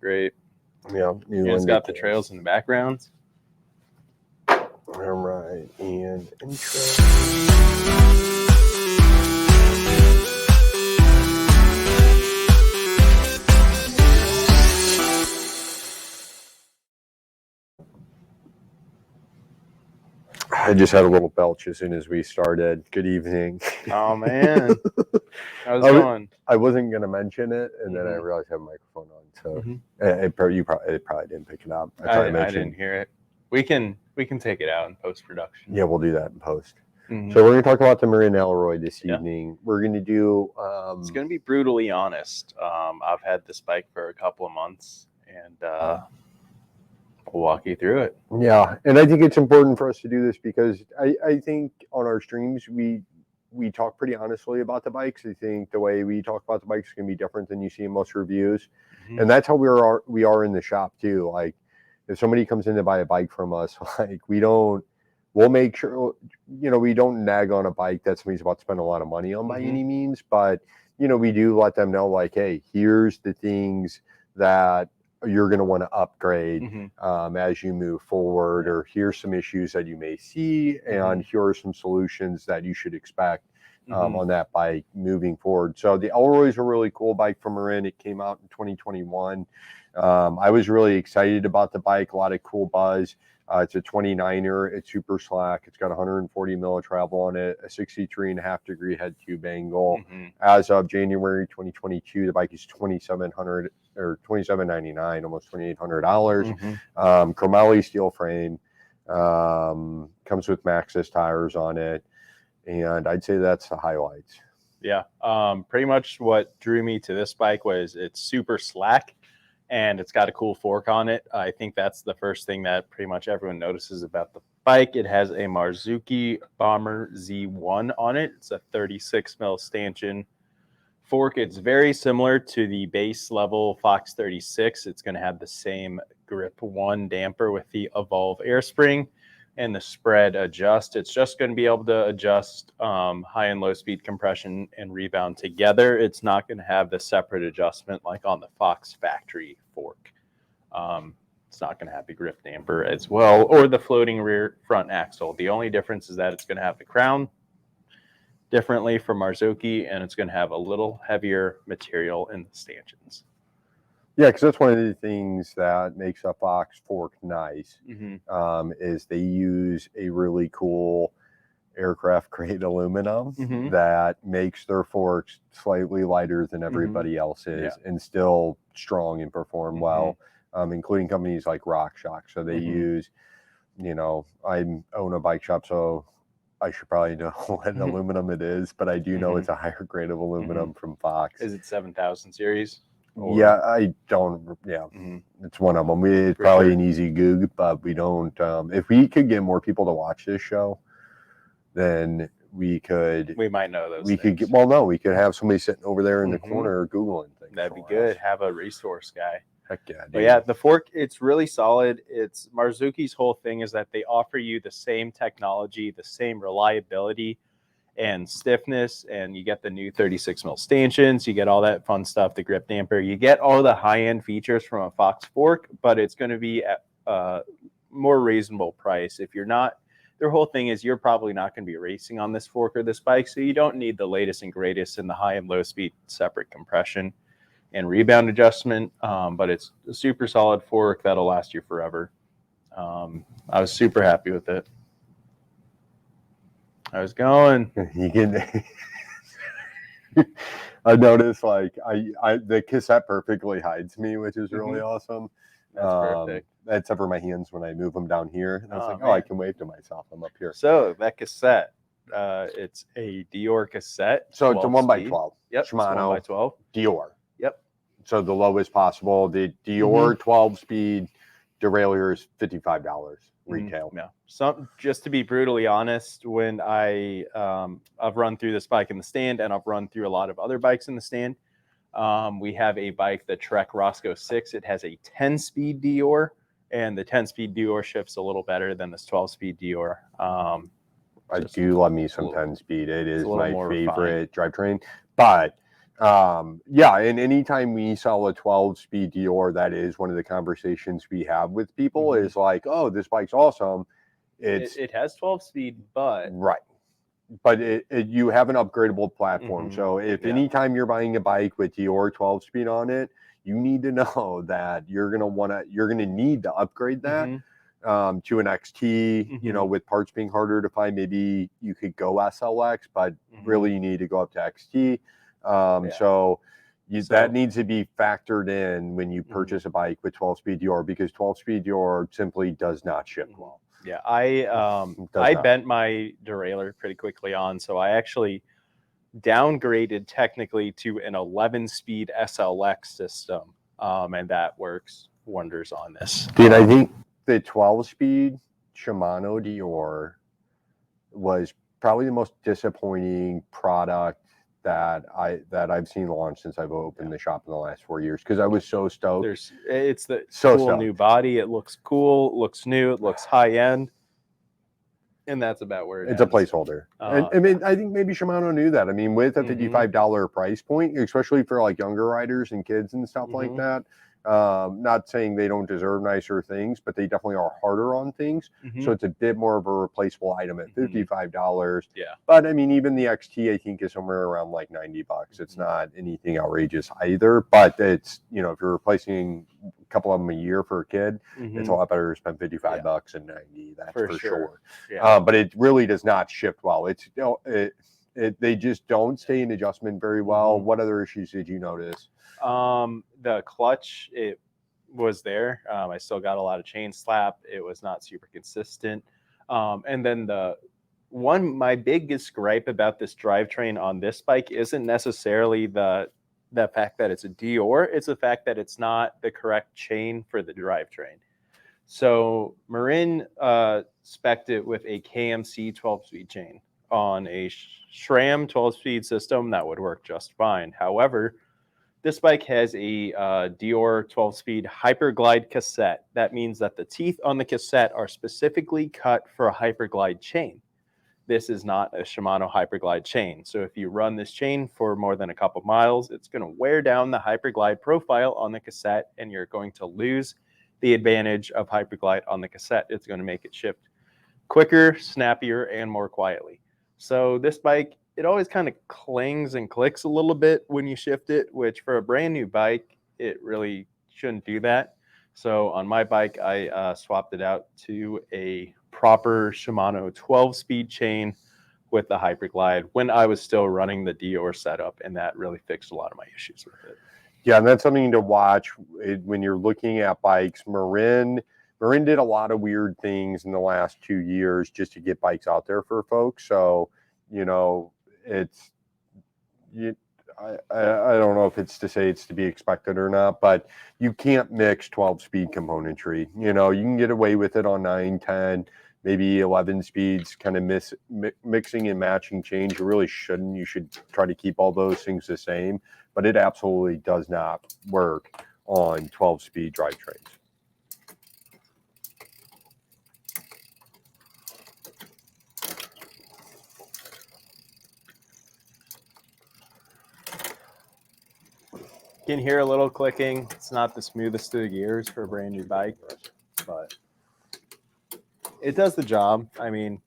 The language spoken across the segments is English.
great. Yeah, new It's got the trails in the background. All right, and intro. I just had a little belch as soon as we started. Good evening. Oh man, how's it going? I wasn't going to mention it, and then I realized I have a microphone on, so it probably didn't pick it up. I didn't hear it. We can take it out in post production. Yeah, we'll do that in post. So we're going to talk about the Marin Elroy this evening. We're going to do. It's going to be brutally honest. I've had this bike for a couple of months, and we'll walk you through it. Yeah, and I think it's important for us to do this because I think on our streams we talk pretty honestly about the bikes. I think the way we talk about the bikes is going to be different than you see in most reviews, and that's how we are in the shop too. Like if somebody comes in to buy a bike from us, like we'll make sure, we don't nag on a bike that somebody's about to spend a lot of money on by any means, but we do let them know, like, hey, here's the things that you're going to want to upgrade as you move forward, or here's some issues that you may see, and here are some solutions that you should expect on that bike moving forward. So the Elroy is a really cool bike from Marin. It came out in 2021. I was really excited about the bike. A lot of cool buzz. It's a 29er. It's super slack. It's got 140 mil of travel on it, a 63.5 degree head tube angle. As of January 2022, the bike is $2,700 or $2,799, almost $2,800. Chromalli steel frame. Comes with nicest tires on it, and I'd say that's the highlights. Yeah, pretty much what drew me to this bike was it's super slack. And it's got a cool fork on it. I think that's the first thing that pretty much everyone notices about the bike. It has a Marzouki Bomber Z1 on it. It's a 36 mil stanchion fork. It's very similar to the base level Fox 36. It's going to have the same Grip 1 damper with the Evolve air spring and the spread adjust. It's just going to be able to adjust high and low speed compression and rebound together. It's not going to have the separate adjustment like on the Fox factory fork. It's not going to have the grip damper as well, or the floating rear front axle. The only difference is that it's going to have the crown differently from Marzouki, and it's going to have a little heavier material in the stanchions. Yeah, because that's one of the things that makes a Fox fork nice, is they use a really cool aircraft grade aluminum that makes their forks slightly lighter than everybody else's and still strong and perform well, including companies like RockShox. So they use, I own a bike shop, so I should probably know what aluminum it is, but I do know it's a higher grade of aluminum from Fox. Is it 7000 series? Or... Yeah, I don't. Yeah, it's one of them. It's probably an easy Goog, but we don't. If we could get more people to watch this show, then we could. We might know those. We could get. Well, no, we could have somebody sitting over there in the corner Googling things. That'd be good. Have a resource guy. Heck yeah, dude. But yeah, the fork, it's really solid. It's Marzouki's whole thing is that they offer you the same technology, the same reliability and stiffness, and you get the new 36 mil stanchions, you get all that fun stuff, the grip damper, you get all the high-end features from a Fox fork, but it's going to be at a more reasonable price. If you're not, their whole thing is you're probably not going to be racing on this fork or this bike, so you don't need the latest and greatest in the high and low speed separate compression and rebound adjustment, but it's a super solid fork that'll last you forever. I was super happy with it. I was going. You can. I noticed, like, the cassette perfectly hides me, which is really awesome. That's perfect. Except for my hands when I move them down here. And I was like, I can wave to myself. I'm up here. So that cassette, it's a Dior cassette. So it's a 1x12. Yep. Shimano. 1x12. Dior. Yep. So the lowest possible. The Dior 12-speed derailleur is $55 retail. Yeah. So just to be brutally honest, when I've run through this bike in the stand, and I've run through a lot of other bikes in the stand. We have a bike, the Trek Roscoe 6. It has a 10-speed Dior, and the 10-speed Dior shifts a little better than this 12-speed Dior. I do love me some 10-speed. It is my favorite drivetrain. But Yeah, and anytime we sell a 12-speed Dior, that is one of the conversations we have with people is like, oh, this bike's awesome. It has 12 speed, but right. But you have an upgradable platform. So if anytime you're buying a bike with Dior 12-speed on it, you need to know that you're gonna need to upgrade that to an XT. You know, with parts being harder to find, maybe you could go SLX, but really you need to go up to XT. So that needs to be factored in when you purchase a bike with 12-speed Dior, because 12-speed Dior simply does not ship well. Yeah, I bent my derailleur pretty quickly on, so I actually downgraded technically to an 11-speed SLX system, and that works wonders on this. Dude, I think the 12-speed Shimano Dior was probably the most disappointing product that I've seen launch since I've opened the shop in the last 4 years, because I was so stoked. It's the cool new body. It looks cool, it looks new, it looks high end, and that's about where it's a placeholder. And I mean, I think maybe Shimano knew that. I mean, with a $55 price point, especially for like younger riders and kids and stuff like that. Not saying they don't deserve nicer things, but they definitely are harder on things. So it's a bit more of a replaceable item at $55. Yeah. But I mean, even the XT, I think, is somewhere around like $90. It's not anything outrageous either. But it's, you know, if you're replacing a couple of them a year for a kid, it's a lot better to spend $55 and $90. That's for sure. Yeah. But it really does not ship well. It's, you know, they just don't stay in adjustment very well. What other issues did you notice? The clutch, it was there. I still got a lot of chain slap. It was not super consistent. And then my biggest gripe about this drivetrain on this bike isn't necessarily the fact that it's a Dior. It's the fact that it's not the correct chain for the drivetrain. So Marin spec'd it with a KMC 12-speed chain on a SRAM 12-speed system that would work just fine. However, this bike has a Dior 12-speed Hyperglide cassette. That means that the teeth on the cassette are specifically cut for a Hyperglide chain. This is not a Shimano Hyperglide chain. So if you run this chain for more than a couple miles, it's going to wear down the Hyperglide profile on the cassette, and you're going to lose the advantage of Hyperglide on the cassette. It's going to make it shift quicker, snappier, and more quietly. So this bike, it always kind of clings and clicks a little bit when you shift it, which for a brand new bike, it really shouldn't do that. So on my bike, I swapped it out to a proper Shimano 12-speed chain with the Hyperglide when I was still running the Dior setup, and that really fixed a lot of my issues with it. Yeah, and that's something to watch when you're looking at bikes. Marin did a lot of weird things in the last 2 years just to get bikes out there for folks. So, you know, I don't know if it's to say it's to be expected or not, but you can't mix 12-speed componentry. You know, you can get away with it on 9, 10, maybe 11 speeds, kind of mixing and matching change. You really shouldn't. You should try to keep all those things the same, but it absolutely does not work on 12-speed drivetrains. You can hear a little clicking. It's not the smoothest of the gears for a brand new bike, but it does the job. I mean,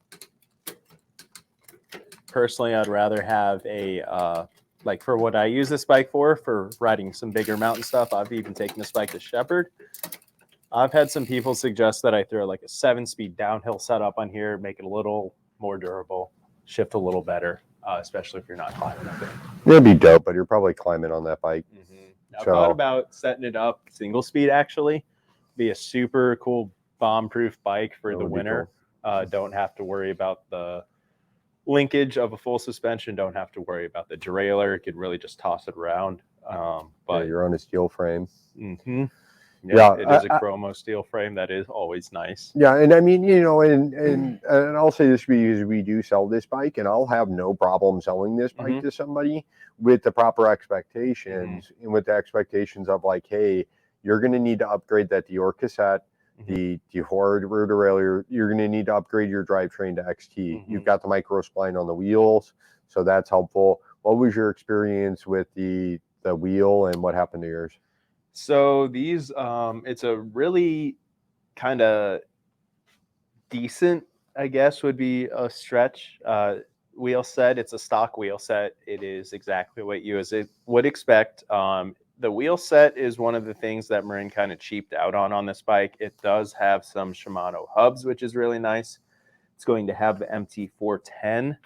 personally, I'd rather have a, like for what I use this bike for riding some bigger mountain stuff. I've even taken this bike to Shepherd. I've had some people suggest that I throw like a 7-speed downhill setup on here, make it a little more durable, shift a little better, especially if you're not climbing up it. It'd be dope, but you're probably climbing on that bike. I thought about setting it up single speed, actually. Be a super cool bomb-proof bike for the winter. Cool. Don't have to worry about the linkage of a full suspension. Don't have to worry about the derailleur. Could really just toss it around. But you're on a steel frame. Yeah, it is a chromo steel frame. That is always nice. Yeah, and I mean, you know, and I'll say this because we do sell this bike, and I'll have no problem selling this bike to somebody with the proper expectations and with the expectations of like, hey, you're going to need to upgrade that Dior cassette, the Dior rear derailleur. You're going to need to upgrade your drivetrain to XT. You've got the micro spline on the wheels, so that's helpful. what was your experience with the wheel and what happened to yours? So these, it's a really kind of decent, I guess, would be a stretch. Wheel set. It's a stock wheel set. It is exactly what you as it would expect. The wheel set is one of the things that Marin kind of cheaped out on this bike. It does have some Shimano hubs, which is really nice. It's going to have the MT410.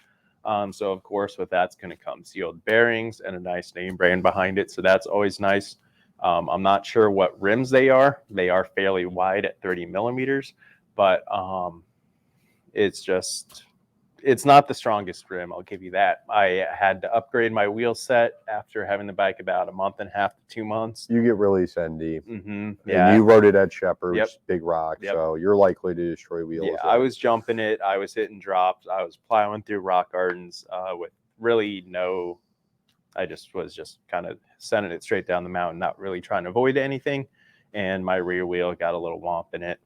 So of course, with that's going to come sealed bearings and a nice name brand behind it. So that's always nice. I'm not sure what rims they are. They are fairly wide at 30 millimeters, but it's not the strongest rim. I'll give you that. I had to upgrade my wheel set after having the bike about a month and a half to 2 months. You get really sandy. Yeah. And you rode it at Shepherd, Yep. which is big rock, Yep. So you're likely to destroy wheels. Yeah, I was jumping it. I was hitting drops. I was plowing through rock gardens with really no. I was just kind of sending it straight down the mountain, not really trying to avoid anything. And my rear wheel got a little womp in it.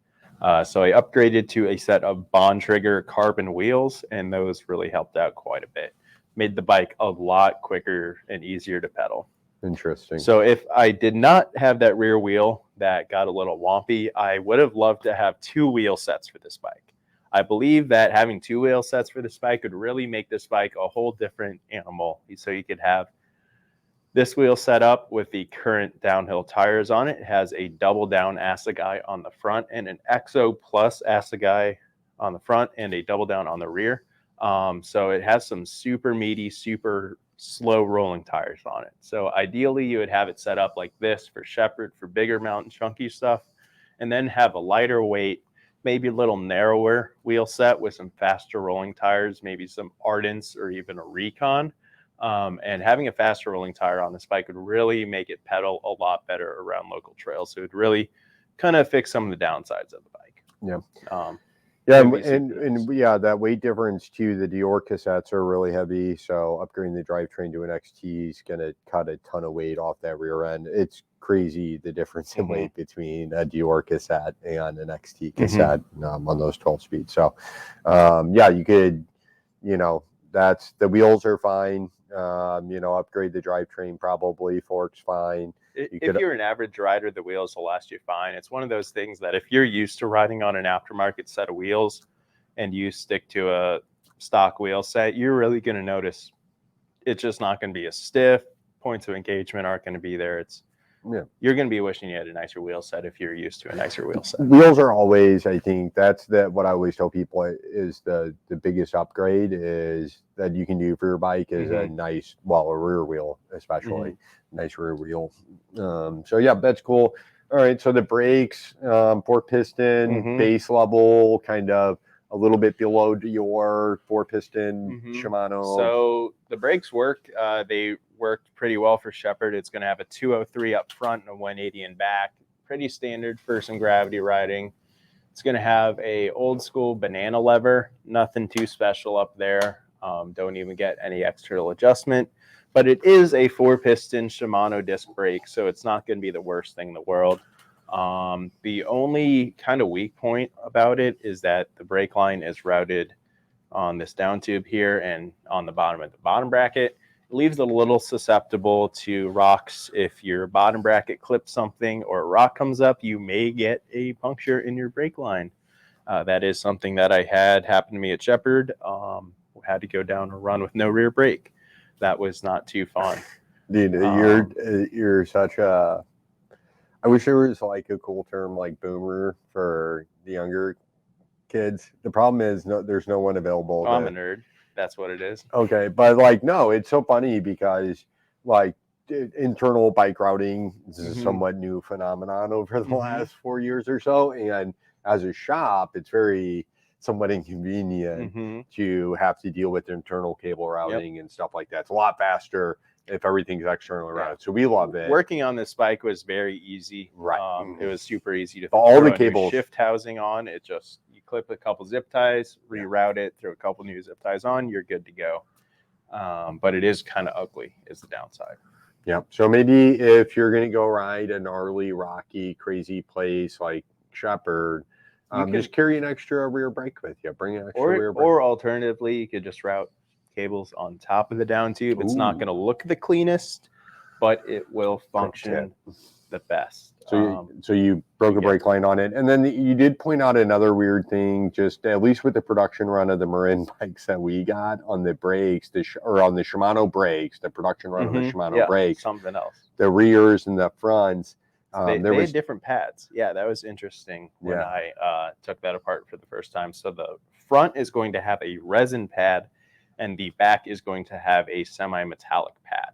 So I upgraded to a set of Bond Trigger carbon wheels, and those really helped out quite a bit. Made the bike a lot quicker and easier to pedal. Interesting. So if I did not have that rear wheel that got a little wompy, I would have loved to have 2 wheel sets for this bike. I believe that having 2 wheel sets for this bike would really make this bike a whole different animal. So you could have this wheel set up with the current downhill tires on it. It has a double down Assegai on the front and an Exo Plus Assegai on the front and a double down on the rear. So it has some super meaty, super slow rolling tires on it. So ideally you would have it set up like this for Shepherd, for bigger mountain chunky stuff, and then have a lighter weight, maybe a little narrower wheel set with some faster rolling tires, maybe some Ardents or even a Recon. And having a faster rolling tire on this bike would really make it pedal a lot better around local trails. So it would really kind of fix some of the downsides of the bike. Yeah. Yeah, that weight difference too. The Dior cassettes are really heavy, so upgrading the drivetrain to an XT is going to cut a ton of weight off that rear end. It's crazy the difference in weight between a Dior cassette and an XT cassette on those 12 speeds. So, you could, that's the wheels are fine. Upgrade the drivetrain probably. Forks fine. If you're an average rider, the wheels will last you fine. It's one of those things that if you're used to riding on an aftermarket set of wheels and you stick to a stock wheel set, you're really going to notice it's just not going to be as stiff. Points of engagement aren't going to be there. You're going to be wishing you had a nicer wheel set if you're used to a nicer wheel set. Wheels are always, I think, that's what I always tell people is the biggest upgrade is that you can do for your bike is a nice, a rear wheel, especially nice rear wheel. That's cool. All right, so the brakes, 4-piston, base level, kind of a little bit below your 4-piston Shimano. So the brakes work. They worked pretty well for Shepherd. It's going to have a 203 up front and a 180 in back. Pretty standard for some gravity riding. It's going to have a old school banana lever. Nothing too special up there. Don't even get any external adjustment. But it is a 4-piston Shimano disc brake, so it's not going to be the worst thing in the world. The only kind of weak point about it is that the brake line is routed on this down tube here and on the bottom of the bottom bracket. It leaves it a little susceptible to rocks. If your bottom bracket clips something or a rock comes up, you may get a puncture in your brake line. That is something that I had happen to me at Shepherd. Had to go down a run with no rear brake. That was not too fun. Dude, you're such a... I wish there was like a cool term like boomer for the younger kids. The problem is there's no one available. I'm a nerd. That's what it is. Okay, but no, it's so funny because internal bike routing is a somewhat new phenomenon over the last 4 years or so. And as a shop, it's very somewhat inconvenient to have to deal with internal cable routing and stuff like that. It's a lot faster if everything's externally routed. So we love it. Working on this bike was very easy. Right. It was super easy to all the cables, shift housing on. It just, you clip a couple zip ties, reroute it, throw a couple new zip ties on, you're good to go. But it is kind of ugly is the downside. Yeah. So maybe if you're going to go ride a gnarly, rocky, crazy place like Shepherd, just carry an extra rear brake with you. Bring an extra rear brake. Or alternatively, you could just route cables on top of the down tube. It's not going to look the cleanest, but it will function the best. So you broke a brake line on it. And then you did point out another weird thing, just at least with the production run of the Marin bikes that we got on the brakes, or on the Shimano brakes, the production run of the Shimano brakes. Something else. The rears and the fronts. They had different pads. Yeah, that was interesting when I took that apart for the first time. So the front is going to have a resin pad, and the back is going to have a semi-metallic pad.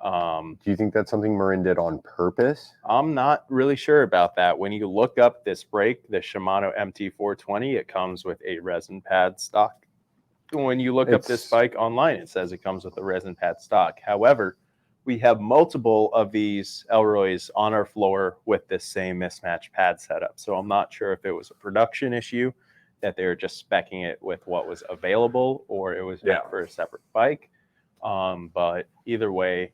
Do you think that's something Marin did on purpose? I'm not really sure about that. When you look up this brake, the Shimano MT420, it comes with a resin pad stock. When you look up this bike online, it says it comes with a resin pad stock. However, we have multiple of these Elroys on our floor with this same mismatched pad setup. So I'm not sure if it was a production issue, that they were just speccing it with what was available, or it was meant for a separate bike. But either way,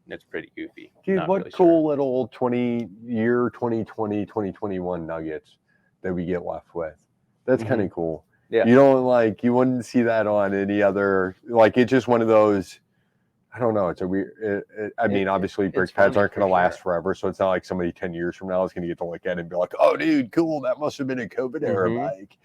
it's pretty goofy. Dude, what really cool little 2020, 2021 nuggets that we get left with. That's kind of cool. Yeah. You don't you wouldn't see that on any other, it's just one of those, I don't know. It's a weird, I mean, obviously brake pads aren't going to last forever. So it's not like somebody 10 years from now is going to get to look at it and be like, oh dude, cool. That must've been a COVID era bike.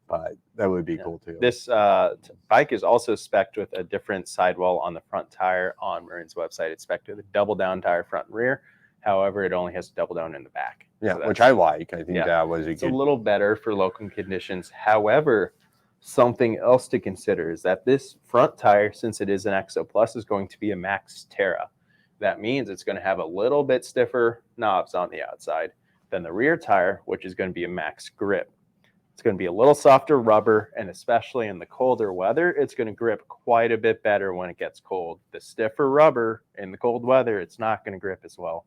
But that would be cool too. This bike is also spec'd with a different sidewall on the front tire on Marin's website. It's spec'd with a double down tire front and rear. However, it only has a double down in the back. Yeah, so which I like. I think that was a little better for local conditions. However, something else to consider is that this front tire, since it is an Exo Plus, is going to be a Max Terra. That means it's going to have a little bit stiffer knobs on the outside than the rear tire, which is going to be a Max Grip. It's going to be a little softer rubber, and especially in the colder weather, it's going to grip quite a bit better when it gets cold. The stiffer rubber in the cold weather, it's not going to grip as well.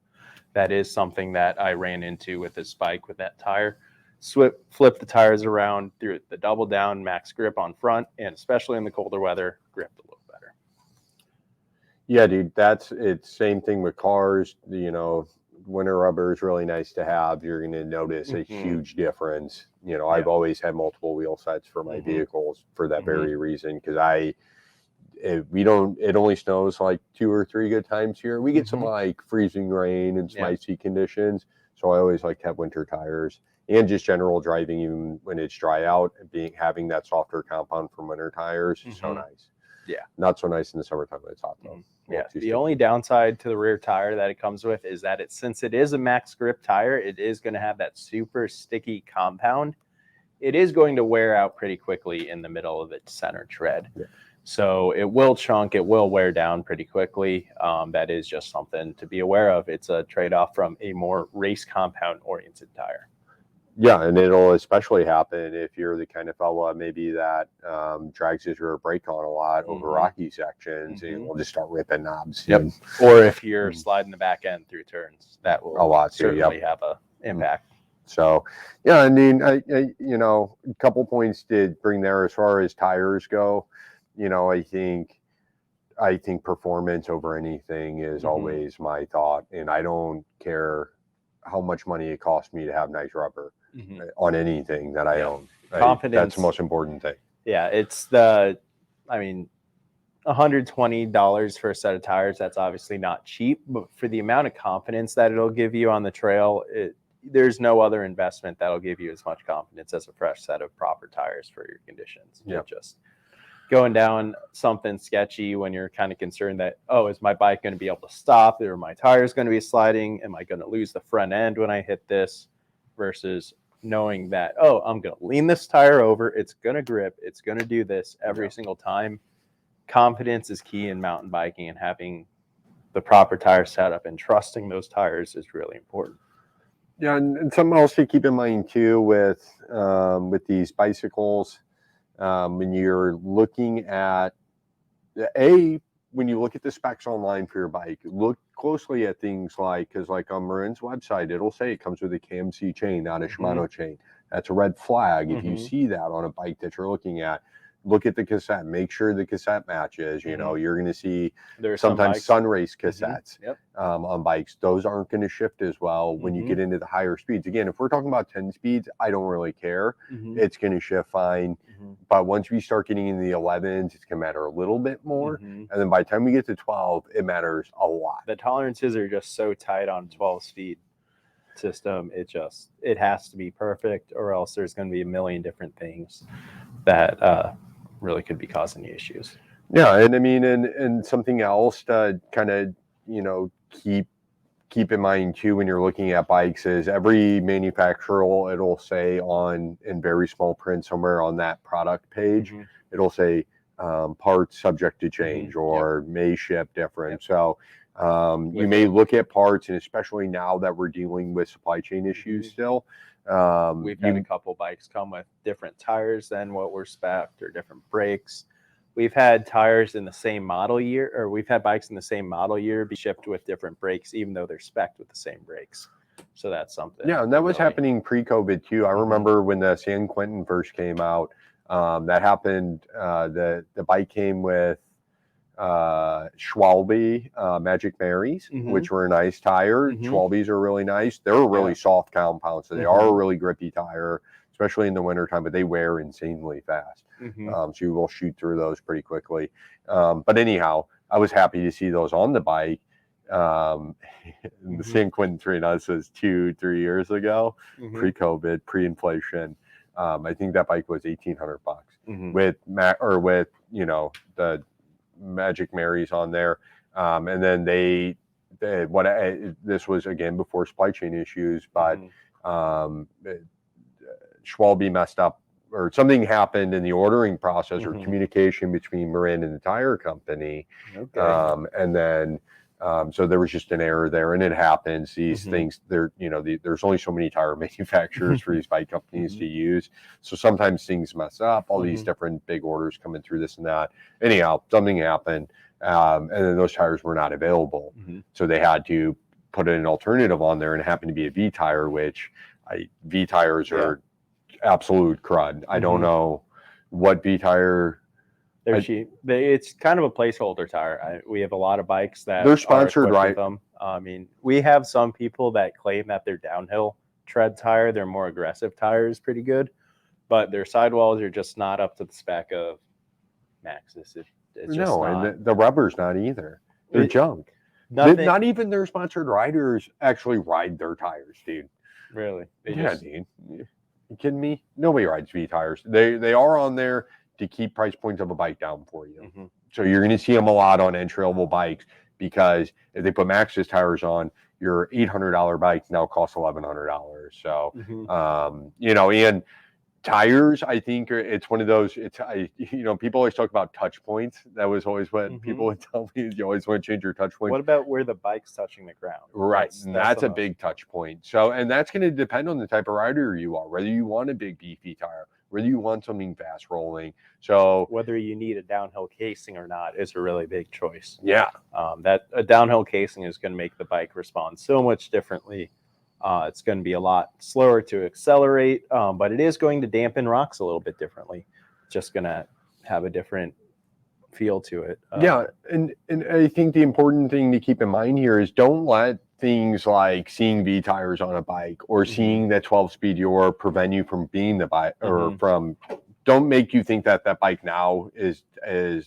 That is something that I ran into with this bike with that tire. Flip the tires around, through the double down Max Grip on front, and especially in the colder weather, gripped a little better. Yeah, dude, it's same thing with cars. Winter rubber is really nice to have. You're going to notice a huge difference. I've always had multiple wheel sets for my vehicles for that very reason, because it only snows like 2 or 3 good times here. We get some freezing rain and some icy conditions. So I always like to have winter tires, and just general driving, even when it's dry out, having that softer compound from winter tires is so nice. Yeah. Not so nice in the summertime when it's hot though. Yeah. The only downside to the rear tire that it comes with is that since it is a Max Grip tire, it is going to have that super sticky compound. It is going to wear out pretty quickly in the middle of its center tread. Yeah. So it will chunk, it will wear down pretty quickly. That is just something to be aware of. It's a trade-off from a more race compound oriented tire. Yeah, and it'll especially happen if you're the kind of fella maybe that drags his rear brake on a lot over rocky sections, and will just start ripping knobs. Yep. Or if you're sliding the back end through turns, that will certainly have an impact. So, yeah, I mean, I a couple points to bring there as far as tires go. I think performance over anything is always my thought, and I don't care how much money it costs me to have nice rubber on anything that I own. Confidence. That's the most important thing. Yeah, it's $120 for a set of tires. That's obviously not cheap, but for the amount of confidence that it'll give you on the trail, there's no other investment that'll give you as much confidence as a fresh set of proper tires for your conditions. Yeah. Just going down something sketchy when you're kind of concerned that, is my bike going to be able to stop? Or my tires going to be sliding? Am I going to lose the front end when I hit this? Versus knowing that, I'm going to lean this tire over. It's going to grip. It's going to do this every single time. Confidence is key in mountain biking, and having the proper tire setup and trusting those tires is really important. Yeah, and something else to keep in mind too with these bicycles, when you're looking at when you look at the specs online for your bike, look closely at things because on Marin's website, it'll say it comes with a KMC chain, not a Shimano chain. That's a red flag. If you see that on a bike that you're looking at, look at the cassette, make sure the cassette matches. You're going to see sometimes Sunrace cassettes on bikes. Those aren't going to shift as well when you get into the higher speeds. Again, if we're talking about 10 speeds, I don't really care. It's going to shift fine. but once we start getting in the 11s, it's gonna matter a little bit more. Mhm. And then by the time we get to 12, it matters a lot. The tolerances are just so tight on 12 speed system. It has to be perfect, or else there's going to be a million different things that really could be causing you issues. Yeah, and I mean, and something else to kind of, you know, keep in mind too when you're looking at bikes is every manufacturer, it'll say on in very small print somewhere on that product page, Mm-hmm. it'll say parts subject to change, Mm-hmm. or may ship different. So you With may it. look at parts, and especially now that we're dealing with supply chain issues still. We've had a couple bikes come with different tires than what were spec'd, or different brakes. We've had tires in the same model year, or we've had bikes in the same model year be shipped with different brakes, even though they're spec'd with the same brakes. So that's something. Yeah, and that was happening pre-COVID too. I remember when the San Quentin first came out, that happened. The bike came with Schwalbe Magic Marys, which were a nice tire. Schwalbes are really nice. They're a really soft compound, so they are a really grippy tire, especially in the wintertime, but they wear insanely fast. So you will shoot through those pretty quickly. But anyhow, I was happy to see those on the bike. The San Quentin 3, now this was 2-3 years ago, pre-COVID, pre-inflation. I think that bike was $1,800 with you know, the Magic Marys on there. And then this was again before supply chain issues, but Schwalbe messed up, or something happened in the ordering process or communication between Marin and the tire company. And then so there was just an error there, and it happens. These things, there's only so many tire manufacturers for these bike companies to use. So sometimes things mess up, all these different big orders coming through, this and that. Anyhow, something happened, and then those tires were not available. So they had to put an alternative on there, and it happened to be a V tire, which V tires are absolute crud. I don't know what V tire. They're cheap. It's kind of a placeholder tire. We have a lot of bikes that they're sponsored, are right? with them. I mean, we have some people that claim that their downhill tread tire, their more aggressive tire, is pretty good, but their sidewalls are just not up to the spec of Maxxis. It's just not. And the rubber's not either. They're junk. Not even their sponsored riders actually ride their tires, dude. Really? Dude. You kidding me? Nobody rides V tires. They are on there to keep price points of a bike down for you. So you're going to see them a lot on entry-level bikes, because if they put Maxxis tires on, your $800 bike now costs $1,100. So, you know, and tires, I think it's one of those, people always talk about touch points. That was always what people would tell me, is you always want to change your touch point. What about where the bike's touching the ground? Right. That's a big touch point. So, and that's going to depend on the type of rider you are, whether you want a big beefy tire, whether you want something fast rolling. So whether you need a downhill casing or not is a really big choice. Yeah. That a downhill casing is going to make the bike respond so much differently. It's going to be a lot slower to accelerate, but it is going to dampen rocks a little bit differently. It's just going to have a different feel to it. And I think the important thing to keep in mind here is, don't let things like seeing V tires on a bike or seeing that 12-speed Euro prevent you from being the bike, or don't make you think that bike now is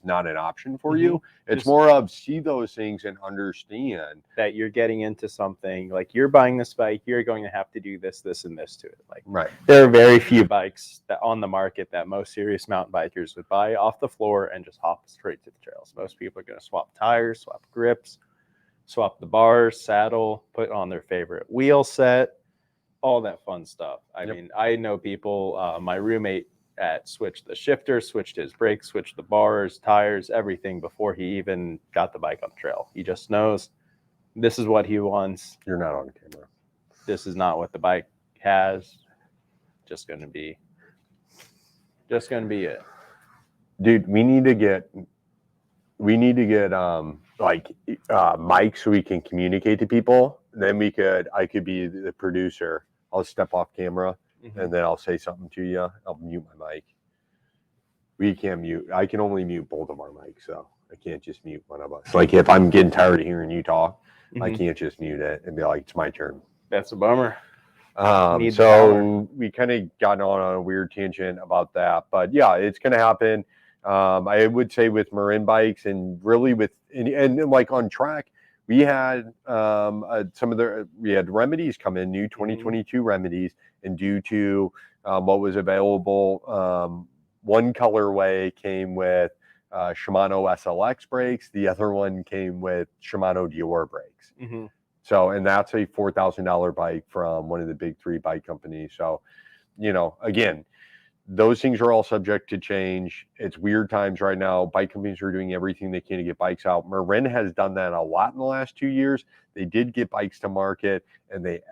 not an option for you. It's just more of, see those things and understand that you're getting into something. Like, you're buying this bike, you're going to have to do this, this, and this to it. Like, there are very few bikes that on the market that most serious mountain bikers would buy off the floor and just hop straight to the trails. Most people are going to swap tires, swap grips, swap the bars, saddle, put on their favorite wheel set, all that fun stuff. I mean, I know people, my roommate switched the shifter, switched his brakes, switched the bars, tires, everything before he even got the bike on the trail. He just knows this is what he wants. You're not on camera. This is not what the bike has. Just going to be it. Dude, we need to get mics so we can communicate to people. Then I could be the producer. I'll step off camera and then I'll say something to you. I'll mute my mic. We can't mute. I can only mute both of our mics, so I can't just mute one of us. Like, if I'm getting tired of hearing you talk, I can't just mute it and be like, it's my turn. That's a bummer. Need the power. So we kind of got on a weird tangent about that, but yeah, it's going to happen. I would say with Marin bikes and really with and like on track, we had we had remedies come in, new 2022 remedies, and due to what was available, one colorway came with Shimano SLX brakes, the other one came with Shimano Dior brakes. So, and that's a $4,000 bike from one of the big three bike companies. So, again, those things are all subject to change. It's weird times right now. Bike companies are doing everything they can to get bikes out. Marin has done that a lot in the last 2 years. They did get bikes to market, and it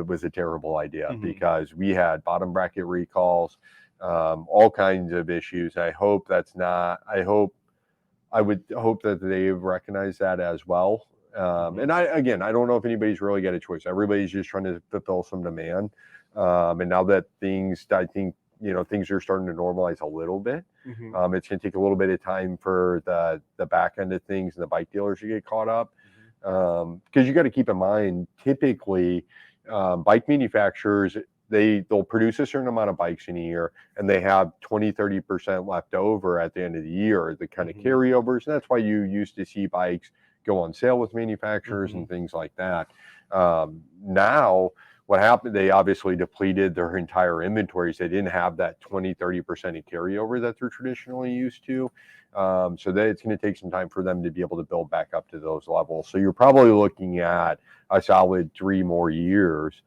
was a terrible idea because we had bottom bracket recalls, all kinds of issues. I would hope that they've recognized that as well. And I don't know if anybody's really got a choice. Everybody's just trying to fulfill some demand. And now that I think, things are starting to normalize a little bit. It's going to take a little bit of time for the back end of things and the bike dealers to get caught up. Because you got to keep in mind, typically, bike manufacturers, they'll produce a certain amount of bikes in a year, and they have 20-30% left over at the end of the year, the kind of carryovers. And that's why you used to see bikes go on sale with manufacturers and things like that. Now, what happened, they obviously depleted their entire inventories. They didn't have that 20-30% of carryover that they're traditionally used to. So it's going to take some time for them to be able to build back up to those levels. So you're probably looking at a solid 3 more years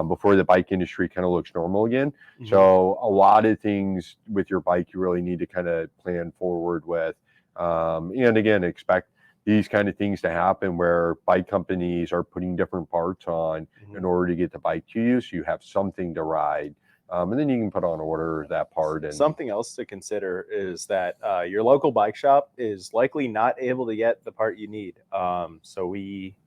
before the bike industry kind of looks normal again. So a lot of things with your bike you really need to kind of plan forward with. And again, expect these kind of things to happen where bike companies are putting different parts on in order to get the bike to you, so you have something to ride. And then you can put on order that part. And something else to consider is that your local bike shop is likely not able to get the part you need. So we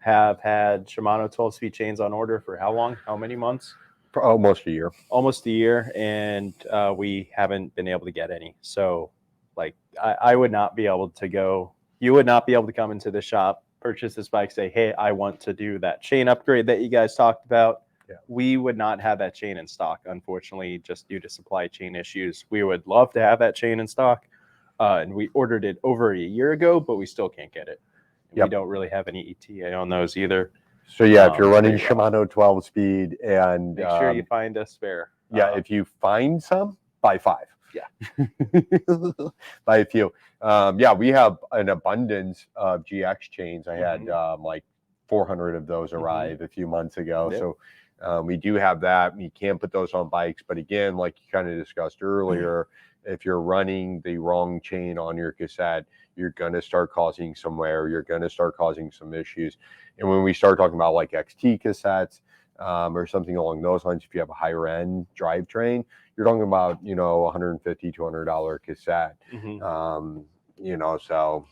have had Shimano 12-speed chains on order for how long? How many months? Almost a year. Almost a year, and we haven't been able to get any. So, I would not be able to go. You would not be able to come into the shop, purchase this bike, say, hey, I want to do that chain upgrade that you guys talked about. Yeah. We would not have that chain in stock, unfortunately, just due to supply chain issues. We would love to have that chain in stock, and we ordered it over a year ago, but we still can't get it. We don't really have any ETA on those either. So, yeah, if you're running Shimano 12-speed and... make sure you find a spare. Yeah, if you find some, buy 5. Yeah. Buy a few. We have an abundance of GX chains. I had 400 of those arrive a few months ago. Yep. So we do have that. We can put those on bikes. But again, like you kind of discussed earlier, if you're running the wrong chain on your cassette, you're going to start causing some wear. You're going to start causing some issues. And when we start talking about like XT cassettes or something along those lines, if you have a higher end drivetrain, you're talking about, $150, $200 cassette. So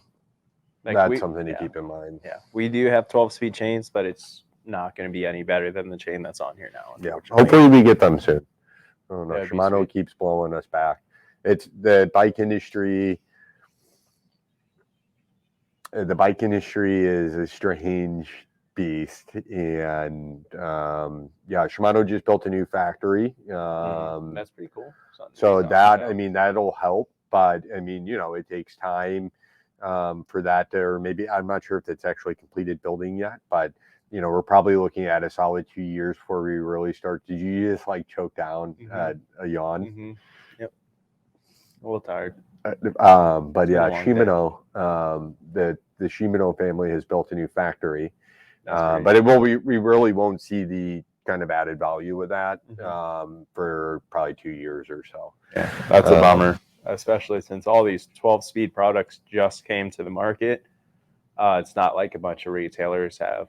that's something to keep in mind. Yeah, we do have 12-speed chains, but it's not going to be any better than the chain that's on here now. Yeah, hopefully we get them soon. Oh no, Shimano keeps blowing us back. It's the bike industry. The bike industry is a strange beast, and Shimano just built a new factory. That's pretty cool. So that'll help, but it takes time for that to, or maybe I'm not sure if it's actually completed building yet, but we're probably looking at a solid 2 years before we really start. Did you just choke down a yawn? Yep. A little tired. But yeah, Shimano, the Shimano family has built a new factory. But we really won't see the kind of added value with that for probably 2 years or so. Yeah, that's a bummer, especially since all these 12-speed products just came to the market. It's not like a bunch of retailers have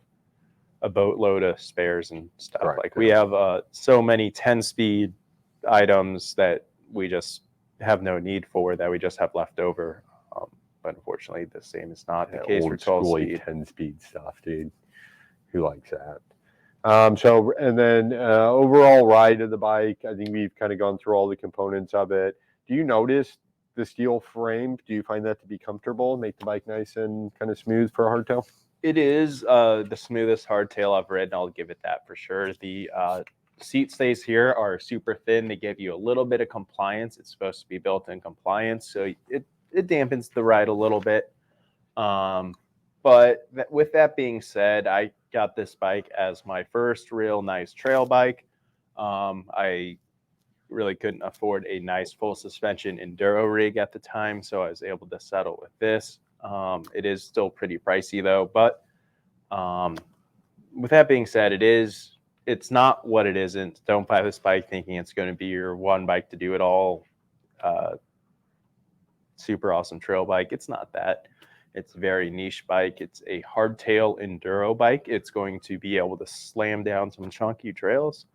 a boatload of spares and stuff. Right. We have so many 10-speed items that we just have no need for, that we just have left over. But unfortunately, the same is not the case for 12-speed. 10-speed stuff, dude. Who likes that? And then overall ride of the bike, I think we've kind of gone through all the components of it. Do you notice the steel frame? Do you find that to be comfortable, make the bike nice and kind of smooth for a hardtail? It is the smoothest hardtail I've ridden. I'll give it that for sure. The seat stays here are super thin. They give you a little bit of compliance. It's supposed to be built-in compliance, so it dampens the ride a little bit. But with that being said, I got this bike as my first real nice trail bike. I really couldn't afford a nice full suspension enduro rig at the time, so I was able to settle with this. It is still pretty pricey though, but with that being said, it's not what it isn't. Don't buy this bike thinking it's going to be your one bike to do it all. Super awesome trail bike. It's not that. It's a very niche bike. It's a hardtail enduro bike. It's going to be able to slam down some chunky trails,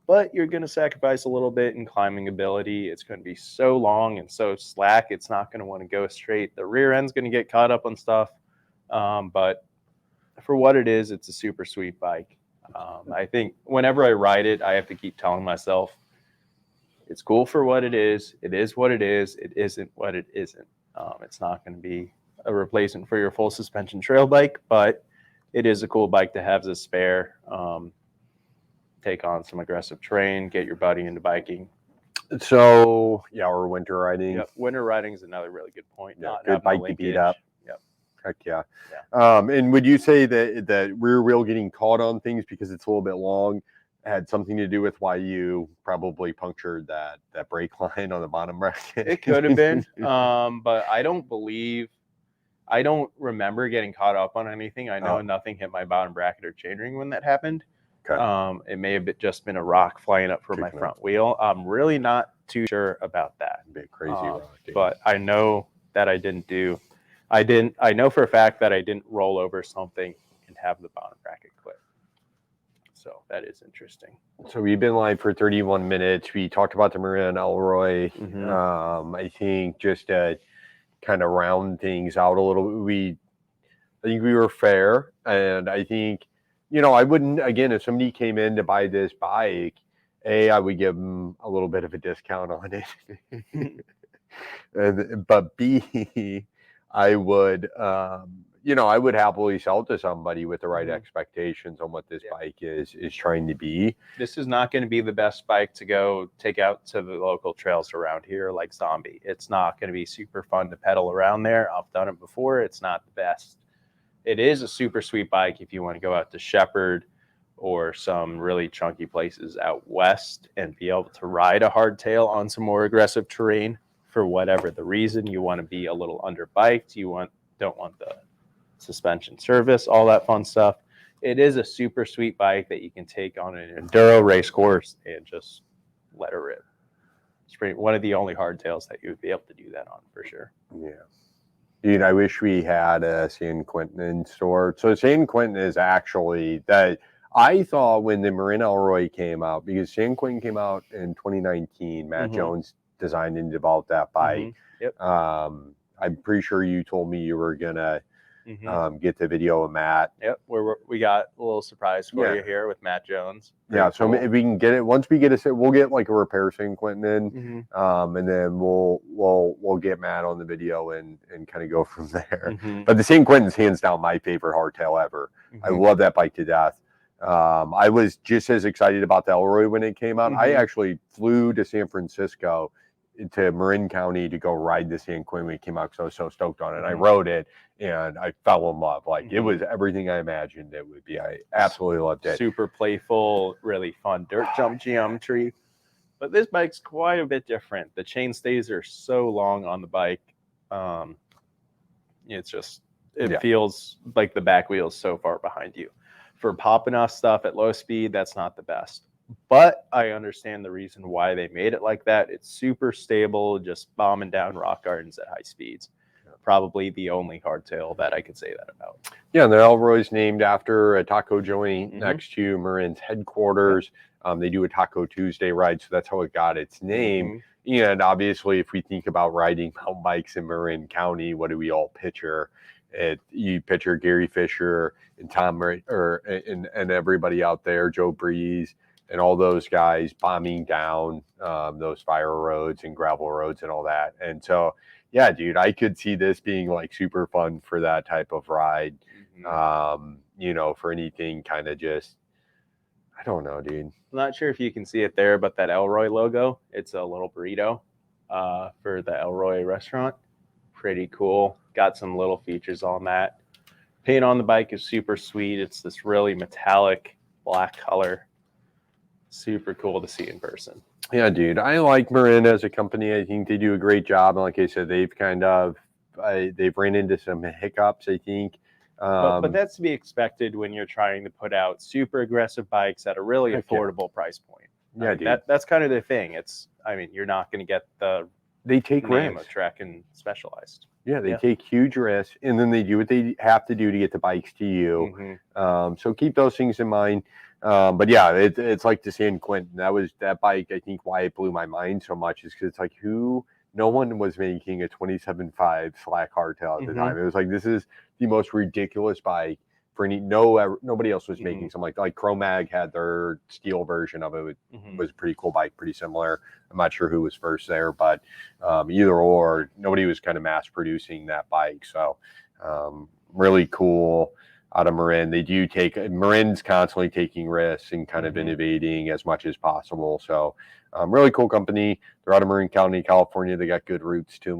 but you're going to sacrifice a little bit in climbing ability. It's going to be so long and so slack. It's not going to want to go straight. The rear end's going to get caught up on stuff. But for what it is, it's a super sweet bike. I think whenever I ride it, I have to keep telling myself, it's cool for what it is. It is what it is. It isn't what it isn't. It's not going to be a replacement for your full suspension trail bike, but it is a cool bike to have as a spare. Take on some aggressive terrain, get your buddy into biking. So yeah, or winter riding. Yep. Winter riding is another really good point. Yeah, good bike to beat up. Yep. Heck yeah. And would you say that rear wheel getting caught on things because it's a little bit long had something to do with why you probably punctured that brake line on the bottom bracket? It could have been, but I don't remember getting caught up on anything. I know nothing hit my bottom bracket or chainring when that happened. Okay. It may have just been a rock flying up from my front wheel. I'm really not too sure about that. Big crazy rock, dude. But I know that I know for a fact that I didn't roll over something and have the bottom bracket clip. So that is interesting. So we've been live for 31 minutes. We talked about the Marin Elroy. I think just to kind of round things out a little, I think we were fair. And I think, I wouldn't, again, if somebody came in to buy this bike, I would give them a little bit of a discount on it. But B, I would, I would happily sell it to somebody with the right expectations on what this bike is trying to be. This is not going to be the best bike to go take out to the local trails around here like Zombie. It's not going to be super fun to pedal around there. I've done it before. It's not the best. It is a super sweet bike if you want to go out to Shepherd or some really chunky places out west and be able to ride a hardtail on some more aggressive terrain for whatever the reason. You want to be a little underbiked. You don't want the suspension service, all that fun stuff. It is a super sweet bike that you can take on an enduro race course and just let her rip. It's one of the only hardtails that you would be able to do that on for sure. Yeah. Dude, I wish we had a San Quentin in store. So San Quentin is actually that I thought when the Marin Elroy came out, because San Quentin came out in 2019, Matt Jones designed and developed that bike. Yep. I'm pretty sure you told me you were gonna get the video of Matt. Yep, we got a little surprise for you here with Matt Jones. Pretty so cool. If we can get it, once we get we'll get like a repair San Quentin in, and then we'll get Matt on the video and kind of go from there. But the San Quentin's hands down my favorite hardtail ever. I love that bike to death. I was just as excited about the Elroy when it came out. I actually flew to San Francisco to Marin County to go ride the San Quentin when it came out because I was so stoked on it. I rode it and I fell in love. Like it was everything I imagined it would be. I absolutely loved it. Super playful, really fun dirt jump geometry. But this bike's quite a bit different. The chain stays are so long on the bike. It feels like the back wheel is so far behind you. For popping off stuff at low speed, that's not the best. But I understand the reason why they made it like that. It's super stable, just bombing down rock gardens at high speeds. Probably the only hardtail that I could say that about. Yeah, and the Elroy's named after a taco joint next to Marin's headquarters. They do a Taco Tuesday ride, so that's how it got its name. And obviously, if we think about riding mountain bikes in Marin County, what do we all picture? You picture Gary Fisher and Tom and everybody out there, Joe Breeze, and all those guys bombing down those fire roads and gravel roads and all that. And so, yeah, dude, I could see this being like super fun for that type of ride. You know, for anything kind of just, I don't know, dude. I'm not sure if you can see it there, but that Elroy logo, it's a little burrito for the Elroy restaurant. Pretty cool. Got some little features on that. Paint on the bike is super sweet. It's this really metallic black color. Super cool to see in person. Yeah, dude. I like Marin as a company. I think they do a great job. And like I said, they've they've ran into some hiccups, I think. But that's to be expected when you're trying to put out super aggressive bikes at a really affordable price point. Yeah, dude. That's kind of the thing. I mean, you're not going to get the they take name risks. of Trek and Specialized. Yeah, they take huge risks, and then they do what they have to do to get the bikes to you. So keep those things in mind. But yeah, it's like the San Quentin. That bike. I think why it blew my mind so much is because it's like no one was making a 27.5 slack hardtail at the time. It was like, this is the most ridiculous bike for nobody else was making something like Chromag had their steel version of it. It was a pretty cool bike, pretty similar. I'm not sure who was first there, but either or, nobody was kind of mass producing that bike. So really cool out of Marin. Marin's constantly taking risks and kind of innovating as much as possible. So really cool company. They're out of Marin County, California. They got good roots to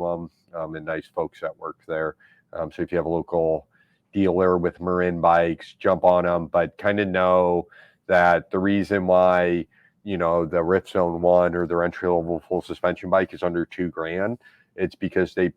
them and nice folks that work there. So if you have a local dealer with Marin bikes, jump on them, but kind of know that the reason why, you know, the Rift Zone 1 or their entry level full suspension bike is under $2,000, it's because they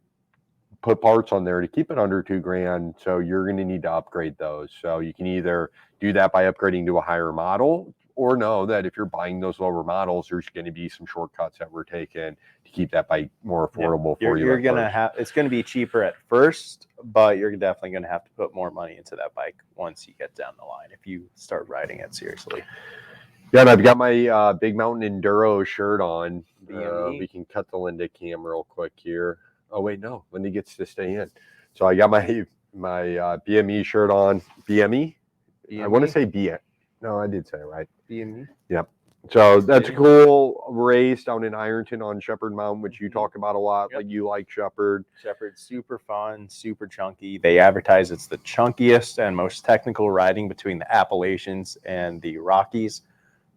put parts on there to keep it under $2,000. So you're going to need to upgrade those. So you can either do that by upgrading to a higher model, or know that if you're buying those lower models, there's going to be some shortcuts that we're taking to keep that bike more affordable for you. You're going to have, it's going to be cheaper at first, but you're definitely going to have to put more money into that bike once you get down the line, if you start riding it seriously. Yeah, and I've got my big Mountain Enduro shirt on. We can cut the Linda cam real quick here. Oh wait, no, Linda gets to stay in. So I got my BME shirt on. BME? I want to say BME. No, I did say it right. BME? Yep. So that's a cool race down in Ironton on Shepherd Mountain, which you talk about a lot. Like you like Shepherd. Shepherd's super fun, super chunky. They advertise it's the chunkiest and most technical riding between the Appalachians and the Rockies,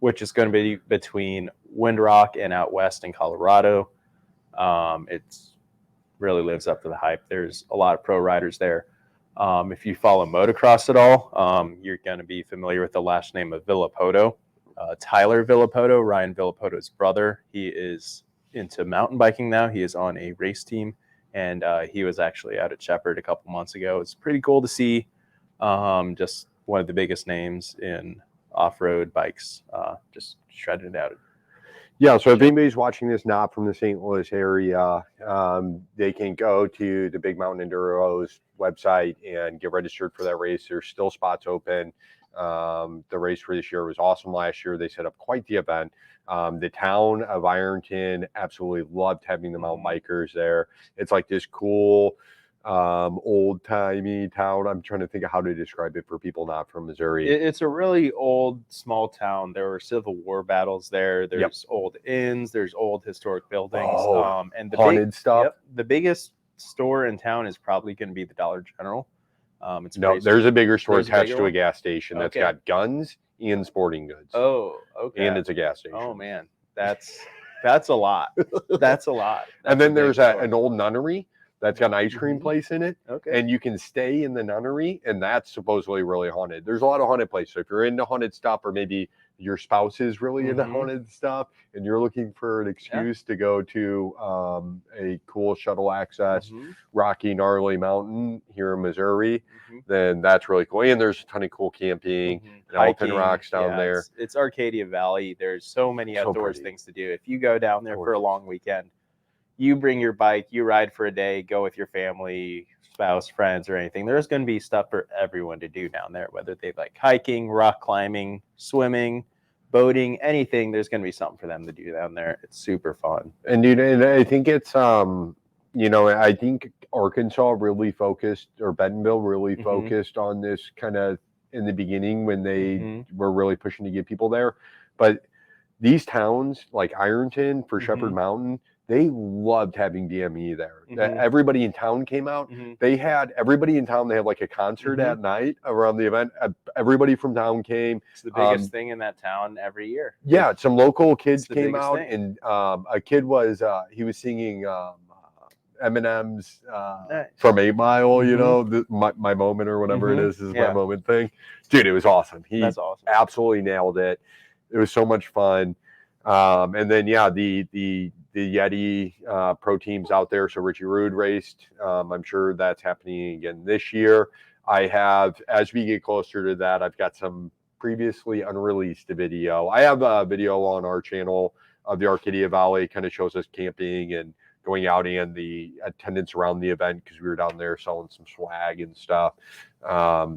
which is going to be between Windrock and out west in Colorado. It's really lives up to the hype. There's a lot of pro riders there. If you follow motocross at all, you're going to be familiar with the last name of Villapoto. Tyler Villapoto, Ryan Villapoto's brother. He is into mountain biking now. He is on a race team, and he was actually out at Shepherd a couple months ago. It's pretty cool to see. Just one of the biggest names in off-road bikes, just shredding it out. Yeah, so if anybody's watching this not from the St. Louis area, they can go to the Big Mountain Enduro's website and get registered for that race. There's still spots open. The race for this year was awesome last year. They set up quite the event. The town of Ironton absolutely loved having the mountain bikers there. It's like this cool old-timey town. I'm trying to think of how to describe it for people not from Missouri. It's a really old, small town. There were Civil War battles there. There's old inns. There's old historic buildings. And the haunted stuff. The biggest store in town is probably going to be the Dollar General. There's a bigger store attached to a gas station that's got guns and sporting goods. Oh, okay. And it's a gas station. Oh man, that's a lot. That's a lot. And then there's an old nunnery that's got an ice cream place in it. Okay. And you can stay in the nunnery, and that's supposedly really haunted. There's a lot of haunted places. So if you're into haunted stuff, or maybe your spouse is really into haunted stuff, and you're looking for an excuse to go to a cool shuttle access, rocky, gnarly mountain here in Missouri, then that's really cool. And there's a ton of cool camping and Alpine rocks down there. It's Arcadia Valley. There's so many outdoors things to do. If you go down there for a long weekend, you bring your bike, you ride for a day, go with your family, spouse, friends, or anything. There's going to be stuff for everyone to do down there, whether they like hiking, rock climbing, swimming, boating, anything. There's going to be something for them to do down there. It's super fun. And dude, and I think it's I think Arkansas really focused, or Bentonville really focused on this kind of in the beginning when they were really pushing to get people there. But these towns like Ironton for Shepherd Mountain, they loved having DME there. Mhm. Everybody in town came out. Mhm. They had everybody in town. They had like a concert at night around the event. Everybody from town came. It's the biggest thing in that town every year. Yeah, some local kids the came biggest out, thing. and a kid was he was singing Eminem's Nice. from 8 Mile. You Mhm. know, my moment or whatever it is my Yeah. moment thing. Dude, it was awesome. He That's awesome. absolutely nailed it. It was so much fun. And then yeah, the Yeti pro teams out there. So Richie Rude raced. I'm sure that's happening again this year. I have, as we get closer to that, I've got some previously unreleased video. I have a video on our channel of the Arcadia Valley, kind of shows us camping and going out and the attendance around the event, because we were down there selling some swag and stuff.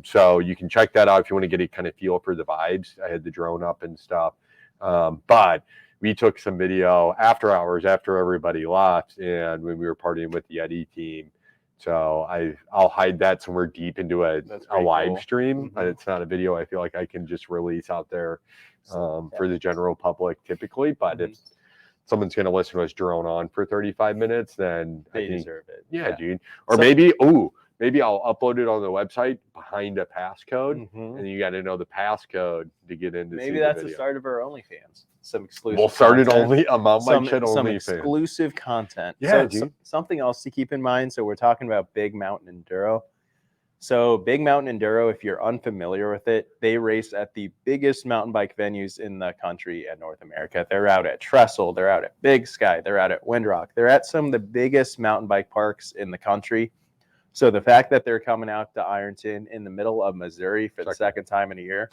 So you can check that out if you want to get a kind of feel for the vibes. I had the drone up and stuff. But we took some video after hours, after everybody left, and when we were partying with the Yeti team. So I'll hide that somewhere deep into a live cool. stream. It's not a video I feel like I can just release out there for the general public typically. But if someone's going to listen to us drone on for 35 minutes, then They I think, deserve it. yeah, dude. Or maybe I'll upload it on the website behind a passcode, and you got to know the passcode to get into. Maybe that's the start of our OnlyFans. Some exclusive. We'll start it only a Mountain Bike Shed some OnlyFans. exclusive content. Yeah, so, something else to keep in mind. So we're talking about Big Mountain Enduro. So Big Mountain Enduro, if you're unfamiliar with it, they race at the biggest mountain bike venues in the country and North America. They're out at Trestle, they're out at Big Sky, they're out at Windrock. They're at some of the biggest mountain bike parks in the country. So the fact that they're coming out to Ironton in the middle of Missouri for the second time in a year,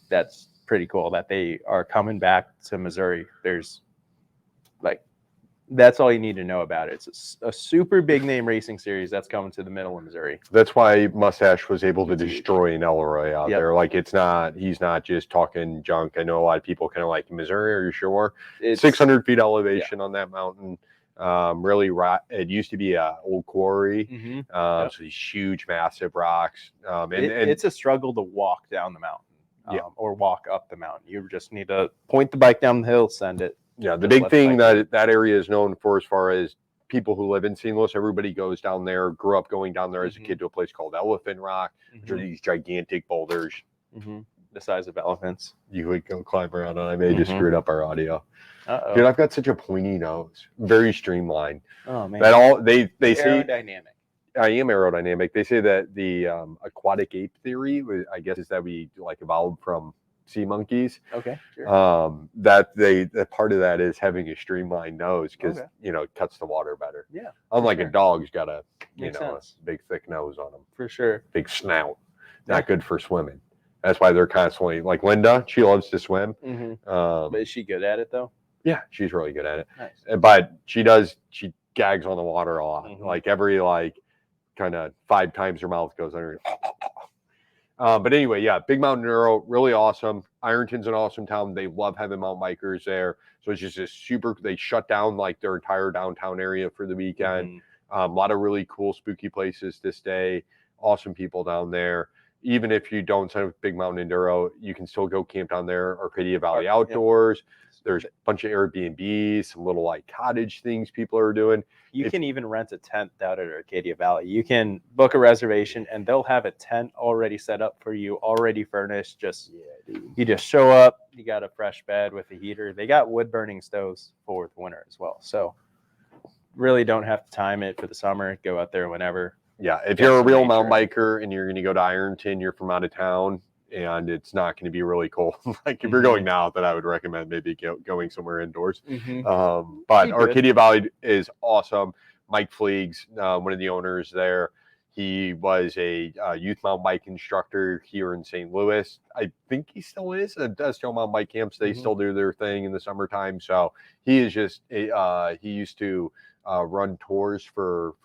that's pretty cool that they are coming back to Missouri. That's all you need to know about it. It's a super big name racing series that's coming to the middle of Missouri. That's why Mustache was able to destroy an Elroy out there. Like, he's not just talking junk. I know a lot of people kind of like, Missouri, are you sure? It's 600 feet elevation on that mountain. Really, it used to be an old quarry. So these huge, massive rocks. And it's a struggle to walk down the mountain or walk up the mountain. You just need to point the bike down the hill, send it. Yeah, the big thing that area is known for, as far as people who live in St. Louis, everybody goes down there, grew up going down there as a kid to a place called Elephant Rock, which are these gigantic boulders. The size of elephants. You would go climb around, and I may just screwed up our audio. Dude, I've got such a pointy nose, very streamlined. Oh man, they say aerodynamic. I am aerodynamic. They say that the aquatic ape theory, I guess, is that we evolved from sea monkeys. Okay. Sure. That part of that is having a streamlined nose, because it cuts the water better. Yeah. Unlike a dog's got a a big thick nose on them. For sure. Big snout. Not good for swimming. That's why they're constantly like Linda. She loves to swim. But is she good at it though? Yeah, she's really good at it. Nice. But she gags on the water a lot. Like every kind of 5 times her mouth goes under. But anyway, yeah, Big Mountain Enduro, really awesome. Ironton's an awesome town. They love having mountain bikers there. So it's just they shut down their entire downtown area for the weekend. A lot of really cool, spooky places to stay. Awesome people down there. Even if you don't sign up with Big Mountain Enduro, you can still go camp down there. Arcadia Valley Outdoors. There's a bunch of Airbnbs, some little cottage things people are doing. You can even rent a tent out at Arcadia Valley. You can book a reservation, and they'll have a tent already set up for you, already furnished. You just show up. You got a fresh bed with a heater. They got wood burning stoves for the winter as well. So really don't have to time it for the summer. Go out there whenever. Yeah, if you're a real mountain biker and you're going to go to Ironton, you're from out of town, and it's not going to be really cold. If you're going now, then I would recommend maybe going somewhere indoors. But Arcadia Valley is awesome. Mike Fleegs, one of the owners there, he was a youth mountain bike instructor here in St. Louis. I think he still is. Does still mountain bike camps. They still do their thing in the summertime. So he is just he used to run tours for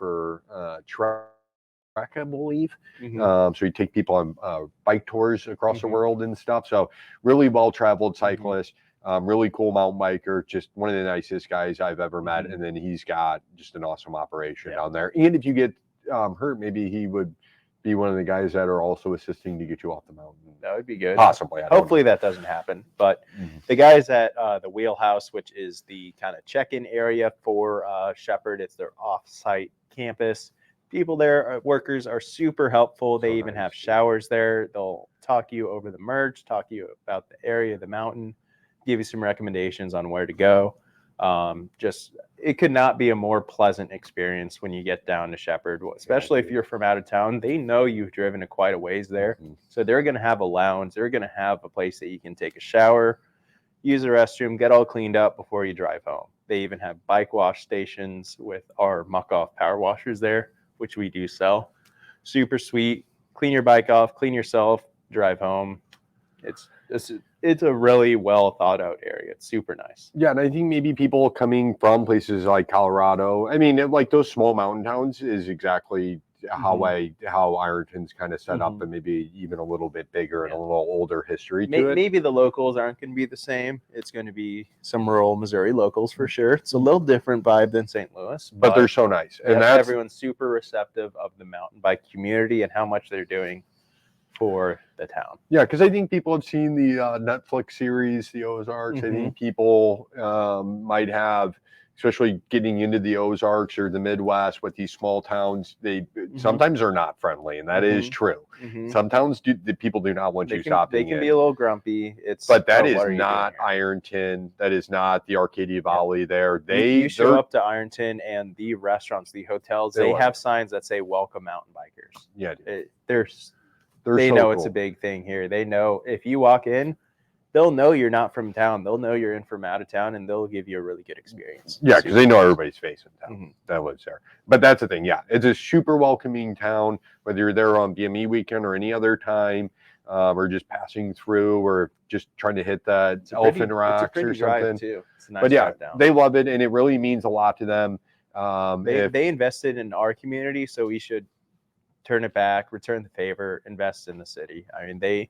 I believe. So you take people on bike tours across the world and stuff. So really well-traveled cyclist, really cool mountain biker, just one of the nicest guys I've ever met. And then he's got just an awesome operation down there. And if you get hurt, maybe he would be one of the guys that are also assisting to get you off the mountain. That would be good. Possibly. Hopefully that doesn't happen. But the guys at the Wheelhouse, which is the kind of check-in area for Shepherd, it's their off-site campus. People there, workers are super helpful. They even have showers there. They'll talk you over the merch, talk to you about the area, the mountain, give you some recommendations on where to go. It could not be a more pleasant experience when you get down to Shepherd, especially if you're from out of town. They know you've driven quite a ways there. So they're going to have a lounge. They're going to have a place that you can take a shower, use the restroom, get all cleaned up before you drive home. They even have bike wash stations with our muck-off power washers there, which we do sell. Super sweet. Clean your bike off, clean yourself, drive home. It's a really well thought out area. It's super nice. Yeah, and I think maybe people coming from places like Colorado, I mean, like those small mountain towns is exactly how Ironton's kind of set up, and maybe even a little bit bigger and a little older history to it. Maybe the locals aren't going to be the same. It's going to be some rural Missouri locals for sure. It's a little different vibe than St. Louis, but they're so nice, and everyone's super receptive of the mountain bike community and how much they're doing for the town. Yeah, because I think people have seen the Netflix series, The Ozarks. I think people might have, especially getting into the Ozarks or the Midwest with these small towns, they sometimes are not friendly, and that is true. Some towns the people do not want you stopping. They can be a little grumpy. But that is not Ironton. That is not the Arcadia Valley there. You show up to Ironton and the restaurants, the hotels, they have signs that say "Welcome Mountain Bikers." Yeah, they know it's a big thing here. They know if you walk in, they'll know you're not from town. They'll know you're in from out of town, and they'll give you a really good experience. Yeah, because they know everybody's face in town that lives there. But that's the thing. Yeah, it's a super welcoming town, whether you're there on BME weekend or any other time, or just passing through, or just trying to hit that Elephant Rocks or something. Too. It's a nice but yeah, drive down. They love it, and it really means a lot to them. They invested in our community, so we should turn it back, return the favor, invest in the city. I mean, they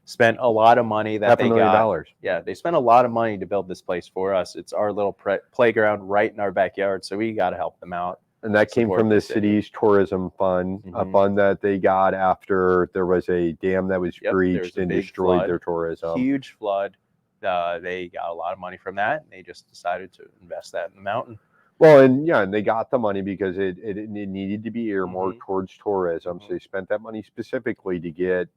spent a lot of money that they got. Yeah, they spent a lot of money to build this place for us. It's our little playground right in our backyard, so we got to help them out. And that came from the city's tourism fund, a fund that they got after there was a dam that was breached and destroyed their tourism. Huge flood. They got a lot of money from that, and they just decided to invest that in the mountain. Well, and they got the money because it needed to be earmarked towards tourism. So they spent that money specifically to get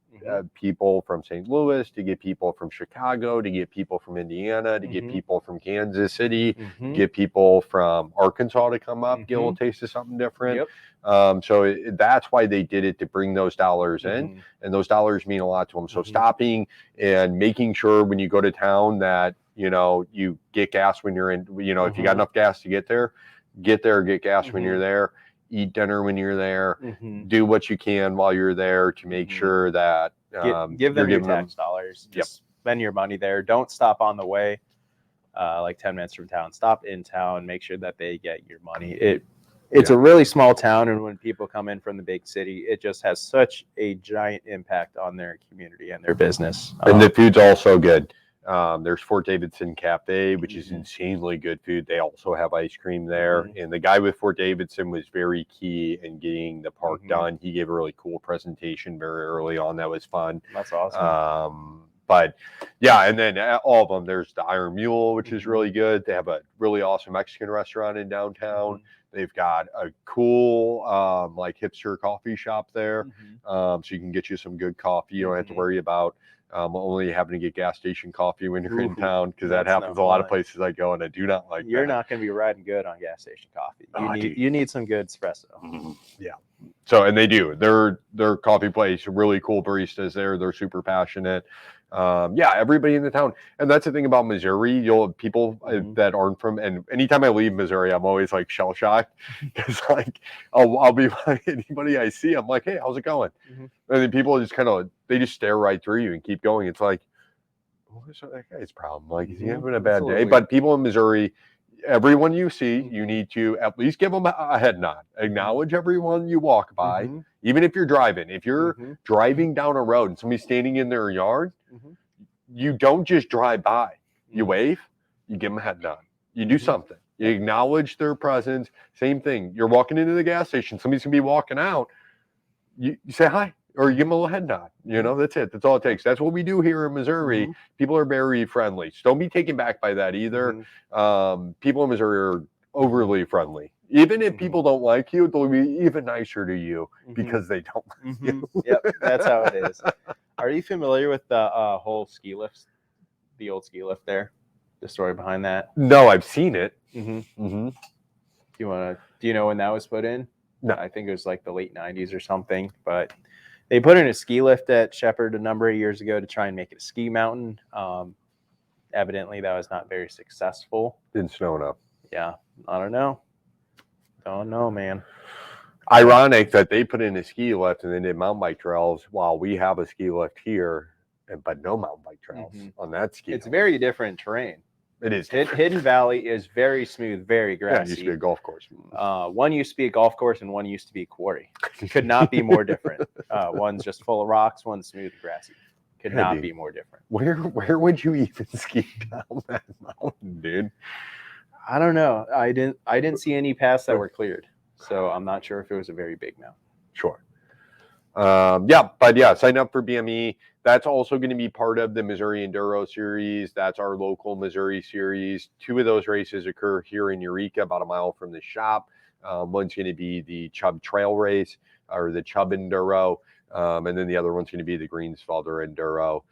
people from St. Louis, to get people from Chicago, to get people from Indiana, to get people from Kansas City, get people from Arkansas to come up, get a little taste of something different. So that's why they did it, to bring those dollars in, and those dollars mean a lot to them. So stopping and making sure when you go to town that you get gas when you're in, if you got enough gas to get there, get gas when you're there, eat dinner when you're there, do what you can while you're there to make sure that give them your tax dollars. Just spend your money there. Don't stop on the way, like 10 minutes from town. Stop in town, make sure that they get your money. It's a really small town, and when people come in from the big city, it just has such a giant impact on their community and their business. And the food's also good. There's Fort Davidson Cafe, which is insanely good food. They also have ice cream there. And the guy with Fort Davidson was very key in getting the park done. He gave a really cool presentation very early on. That was fun. That's awesome. But yeah, and then all of them, there's the Iron Mule, which is really good. They have a really awesome Mexican restaurant in downtown. They've got a cool like hipster coffee shop there. So you can get you some good coffee. You don't have to worry about only having to get gas station coffee when you're in town, because that happens a lot of places I go, and I do not like You're not going to be riding good on gas station coffee. You need some good espresso. Yeah. So, and they do. Their coffee place, really cool baristas there. They're super passionate. Everybody in the town. And that's the thing about Missouri. You'll have people that aren't from, and anytime I leave Missouri, I'm always like shell shocked, because like I'll be like, anybody I see, I'm like, hey, how's it going? And then people just they just stare right through you and keep going. It's like, what's that guy's problem? Like, is he having a bad day? But people in Missouri, everyone you see, you need to at least give them a head nod. Acknowledge everyone you walk by, even if you're driving. If you're driving down a road and somebody's standing in their yard, you don't just drive by. You wave, you give them a head nod. You do something. You acknowledge their presence. Same thing. You're walking into the gas station. Somebody's going to be walking out. you say hi or you give them a little head nod. You know, that's it. That's all it takes. That's what we do here in Missouri. People are very friendly. So don't be taken back by that either. People in Missouri are overly friendly. Even if people don't like you, they'll be even nicer to you because they don't like you. Yep, that's how it is. Are you familiar with the whole ski lift, the old ski lift there? The story behind that? No, I've seen it. Do you know when that was put in? No. I think it was like the late 90s or something, but they put in a ski lift at Shepherd a number of years ago to try and make it a ski mountain. Evidently, that was not very successful. Didn't snow enough. Yeah, I don't know. Don't know, man. Ironic that they put in a ski lift and they did mountain bike trails while we have a ski lift here, but no mountain bike trails on that ski. It's very different terrain. It is. Hidden Valley is very smooth, very grassy. Yeah, it used to be a golf course. One used to be a golf course and one used to be a quarry. Could not be more different. One's just full of rocks, one's smooth and grassy. Could not be more different. Where would you even ski down that mountain, dude? I don't know. I didn't see any paths that were cleared, so I'm not sure if it was a very big mountain. Sure. But sign up for BME. That's also going to be part of the Missouri Enduro Series. That's our local Missouri series. 2 of those races occur here in Eureka, about a mile from the shop. One's going to be the Chubb Trail Race or the Chubb Enduro, and then the other one's going to be the Greensfelder Enduro.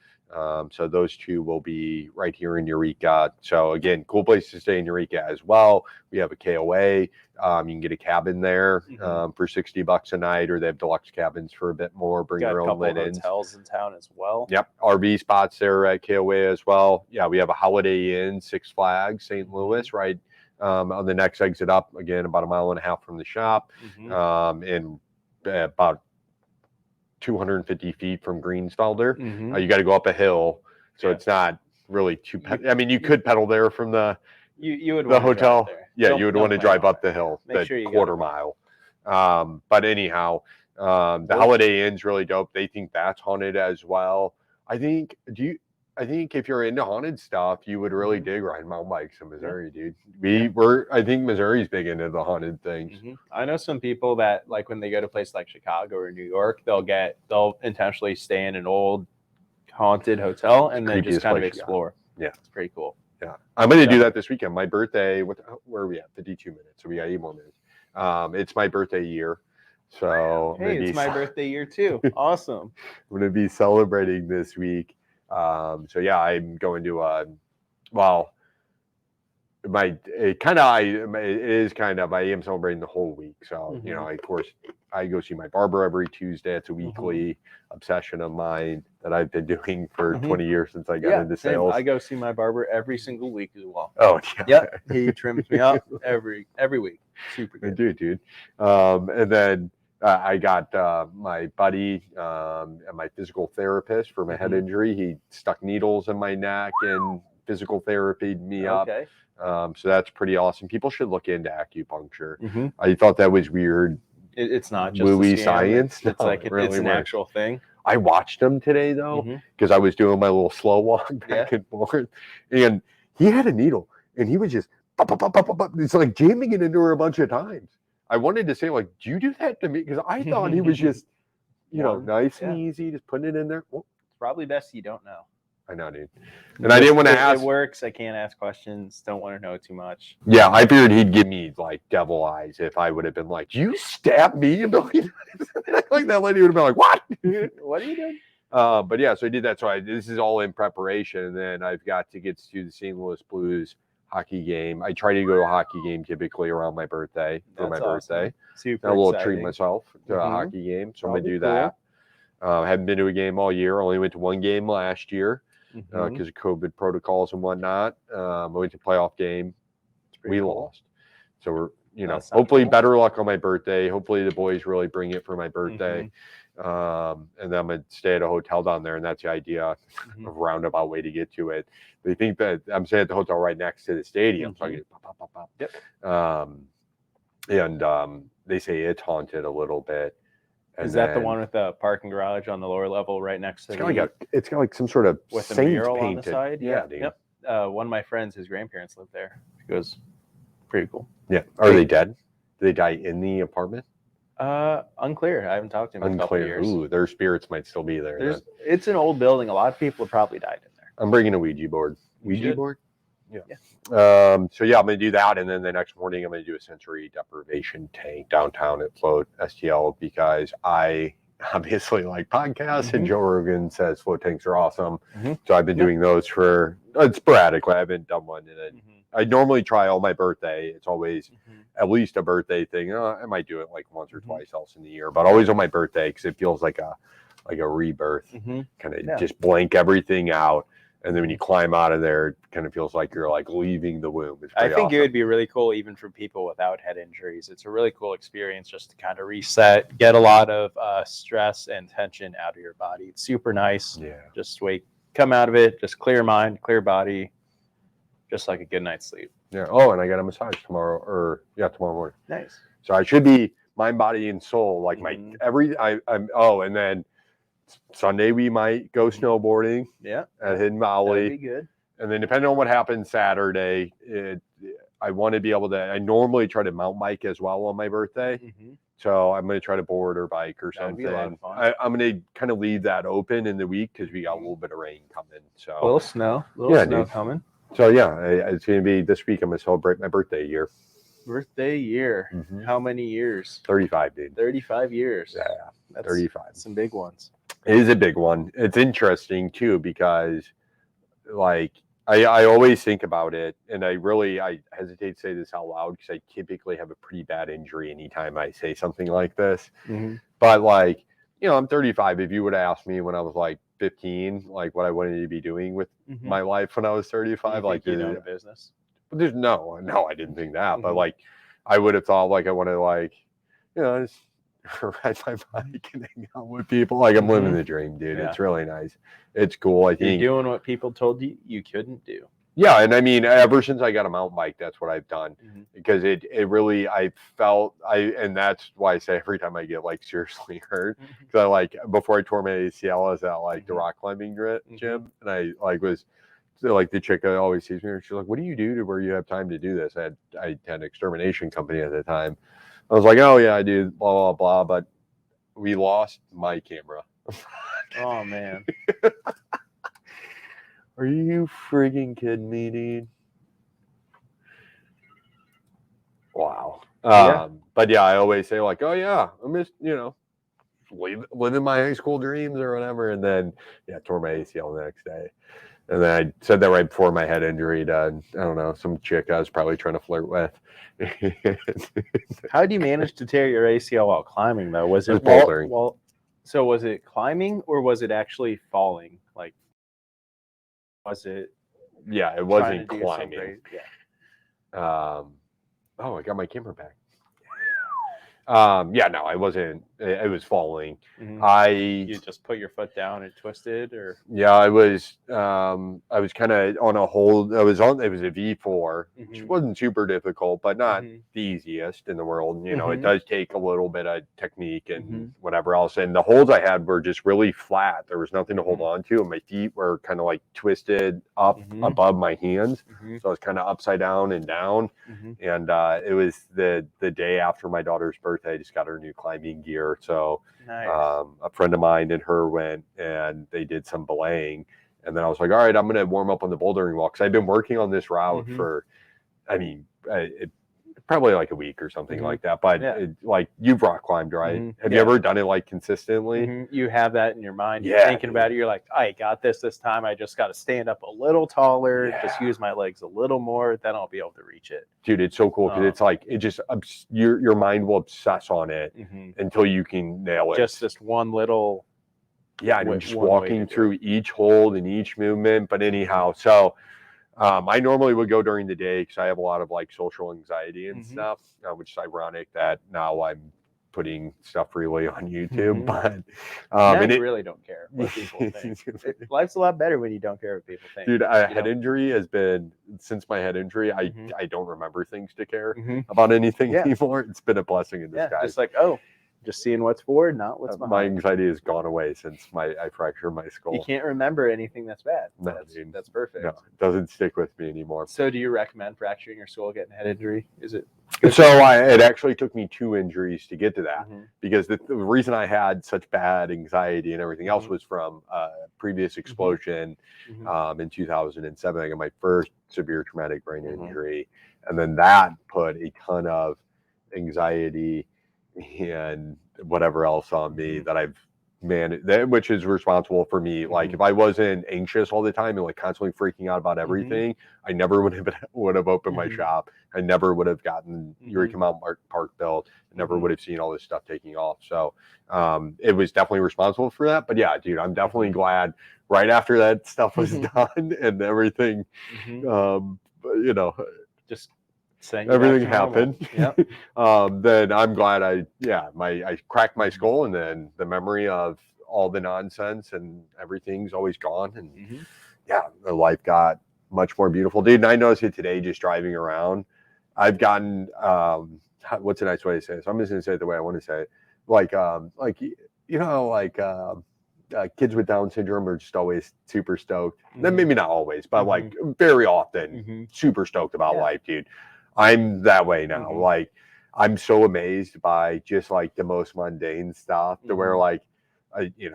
So those 2 will be right here in Eureka. So again, cool place to stay in Eureka as well. We have a KOA. You can get a cabin there for $60 a night, or they have deluxe cabins for a bit more. Bring your own linens. Hotels in town as well. Yep, RV spots there at KOA as well. Yeah, we have a Holiday Inn, Six Flags, St. Louis, right on the next exit up. Again, about a mile and a half from the shop, and about 250 feet from Greensfelder. You got to go up a hill, so it's not really too. I mean, you could pedal there from the hotel. Yeah, you would want to drive up the hill, that quarter mile. But anyhow, the Holiday Inn's really dope. They think that's haunted as well. I think if you're into haunted stuff, you would really dig riding mountain bikes in Missouri, dude. I think Missouri's big into the haunted things. I know some people that, like, when they go to places like Chicago or New York, they'll intentionally stay in an old haunted hotel and then just kind of explore. Yeah, it's pretty cool. Yeah, I'm going to do that this weekend. My birthday. Where are we at? 52 minutes. So we got 8 more minutes. It's my birthday year. So hey, it's my birthday year too. Awesome. I'm going to be celebrating this week. So yeah, I'm going to I am celebrating the whole week. So of course I go see my barber every Tuesday. It's a weekly obsession of mine that I've been doing for 20 years since I got into sales. I go see my barber every single week as well. Oh yeah. He trims me up every week. Super good. I do, dude. And then I got my buddy and my physical therapist for my head injury. He stuck needles in my neck and physical therapied me up. So that's pretty awesome. People should look into acupuncture. I thought that was weird. It's not just woo-wee science. It's like it's an actual thing. I watched him today though, because I was doing my little slow walk back and forth, and he had a needle and he was just it's like jamming it into her a bunch of times. I wanted to say, like, do you do that to me? Because I thought he was just, nice and easy, just putting it in there. Well, it's probably best you don't know. I know, dude. And I didn't want to ask. It works. I can't ask questions. Don't want to know too much. Yeah, I figured he'd give me like devil eyes if I would have been like, "You stabbed me a million times." Like that lady would have been like, "What? What are you doing?" But yeah, so I did that. So this is all in preparation, and then I've got to get to the St. Louis Blues hockey game. I try to go to a hockey game typically around my birthday birthday. Super a little exciting. Treat myself to a hockey game, so I'm gonna do that. I haven't been to a game all year. Only went to one game last year because of COVID protocols and whatnot. I went to a playoff game. We lost, so we're hopefully better luck on my birthday. Hopefully the boys really bring it for my birthday. And then I'm gonna stay at a hotel down there, and that's the idea of a roundabout way to get to it. They think that I'm staying at the hotel right next to the stadium, so I get pop. And they say it's haunted a little bit. Is that the one with the parking garage on the lower level right next to it's got like some sort of with a saint mural painted on the side? Yeah, dude. Yep. One of my friends, his grandparents live there. It goes pretty cool. Yeah. Are they dead? Did they die in the apartment? Unclear. I haven't talked to him in a couple of Unclear. years. Ooh, their spirits might still be there. Then. It's an old building. A lot of people have probably died in there. I'm bringing a Ouija board. Ouija board? Yeah. So yeah, I'm going to do that. And then the next morning, I'm going to do a sensory deprivation tank downtown at Float STL because I obviously like podcasts and Joe Rogan says float tanks are awesome. So I've been doing those for sporadically. I haven't done one in it. I normally try on my birthday. It's always at least a birthday thing. I might do it like once or twice else in the year, but always on my birthday because it feels like a rebirth. Kind of just blank everything out. And then when you climb out of there, it kind of feels like you're like leaving the womb. I think awesome. it would be really cool even for people without head injuries. It's a really cool experience just to kind of reset, get a lot of stress and tension out of your body. It's super nice. Yeah. Just come out of it, just clear mind, clear body, just like a good night's sleep. Yeah. Oh, and I got a massage tomorrow morning. Nice. So I should be mind, body, and soul. Like and then Sunday we might go snowboarding. Yeah. At Hidden Valley. That'd be good. And then depending on what happens Saturday, I want to be able to. I normally try to mountain bike as well on my birthday. So I'm going to try to board or bike or something. That'd be a lot of fun. I'm going to kind of leave that open in the week because we got a little bit of rain coming. So a little snow coming. So yeah, it's going to be this week. I'm going to celebrate my birthday year. Birthday year. How many years? 35, dude. 35 years. Yeah, that's 35. Some big ones. It is a big one. It's interesting too because, like, I always think about it, and I hesitate to say this out loud because I typically have a pretty bad injury anytime I say something like this. But like, I'm 35. If you would have asked me when I was like 15, like what I wanted to be doing with my life when I was 35, like you own a business. But there's no, I didn't think that. But like, I would have thought like I want to like, just ride my bike and hang out with people. Like I'm living the dream, dude. Yeah. It's really nice. It's cool. I think you're doing what people told you couldn't do. Yeah, and I mean, ever since I got a mountain bike, that's what I've done because it really and that's why I say every time I get like seriously hurt because I like before I tore my ACL, I was at like the rock climbing gym, and I like was. So like the chick that always sees me, she's like, "What do you do to where you have time to do this?" I had an extermination company at the time. I was like, "Oh yeah, I do blah blah blah," but we lost my camera. Oh man, are you frigging kidding me, dude? Wow. But yeah, I always say like, "Oh yeah, I missed living my high school dreams or whatever," and then tore my ACL the next day. And then I said that right before my head injury to, I don't know, some chick I was probably trying to flirt with. How do you manage to tear your ACL while climbing, though? Was it bouldering? So was it climbing or was it actually falling? Like, was it? Yeah, it wasn't climbing. I got my camera back. No, I wasn't. It was falling. You just put your foot down and twisted, or I was kind of on a hold. It was a V4, which wasn't super difficult, but not the easiest in the world. It does take a little bit of technique and whatever else. And the holds I had were just really flat. There was nothing to hold on to, and my feet were kind of like twisted up above my hands. So I was kind of upside down and down. And it was the day after my daughter's birthday. I just got her new climbing gear. So nice. A friend of mine and her went and they did some belaying. And then I was like, all right, I'm going to warm up on the bouldering wall. Because I've been working on this route for, probably like a week or something like that. But like you've rock climbed, right? Have you ever done it like consistently? You have that in your mind. You're thinking about it. You're like, I got this time. I just got to stand up a little taller, just use my legs a little more. Then I'll be able to reach it. Dude, it's so cool because it's like, it just, your mind will obsess on it until you can nail it. Just this one little. Yeah, and just walking through each hold and each movement. But anyhow, so I normally would go during the day because I have a lot of like social anxiety and stuff, which is ironic that now I'm putting stuff freely on YouTube. But I really don't care what people think. Life's a lot better when you don't care what people think. Dude, head injury has been, since my head injury, I don't remember things to care about anything anymore. It's been a blessing in disguise. Just like, Just seeing what's forward, not what's My behind. anxiety has gone away since I fractured my skull. You can't remember anything that's bad. No, That's perfect. No, it doesn't stick with me anymore. So do you recommend fracturing your skull, getting a head injury? Is it? So it actually took me 2 injuries to get to that, because the reason I had such bad anxiety and everything else was from a previous explosion in 2007. I got my first severe traumatic brain injury, and then that put a ton of anxiety and whatever else on me that I've managed, which is responsible for me. Like if I wasn't anxious all the time and like constantly freaking out about everything, I never would have opened my shop. I never would have gotten Eureka Mountain Park built. I never would have seen all this stuff taking off. So it was definitely responsible for that. But yeah, dude, I'm definitely glad right after that stuff was done and everything, you know, just everything happened. Yep. Then I'm glad I cracked my skull, and then the memory of all the nonsense and everything's always gone. And the life got much more beautiful, dude. And I noticed it today just driving around. I've gotten what's a nice way to say it? So I'm just gonna say it the way I want to say it. Like kids with Down syndrome are just always super stoked. Then maybe not always, but like very often super stoked about life, dude. I'm that way now. Like I'm so amazed by just like the most mundane stuff to where like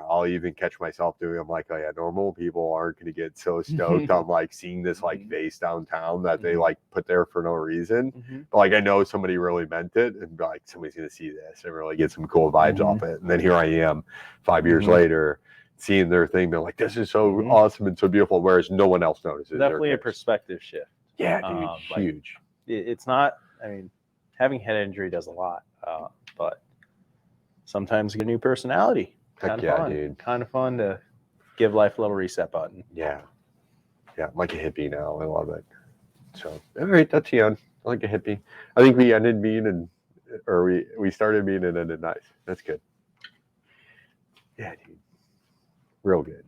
I'll even catch myself doing. I'm like, oh yeah, normal people aren't going to get so stoked on like seeing this like vase downtown that they like put there for no reason. But like I know somebody really meant it, and like somebody's going to see this and really get some cool vibes off it. And then here I am 5 years later, seeing their thing. They're like, this is so awesome and so beautiful, whereas no one else notices. Definitely a perspective shift. Yeah, dude, huge. It's not. I mean, having head injury does a lot, but sometimes you get a new personality. Heck yeah, dude. Kind of fun to give life a little reset button. Yeah. Yeah, I'm like a hippie now. I love it. So, all right, that's the end. I like a hippie. I think we ended mean we started mean and ended nice. That's good. Yeah, dude. Real good.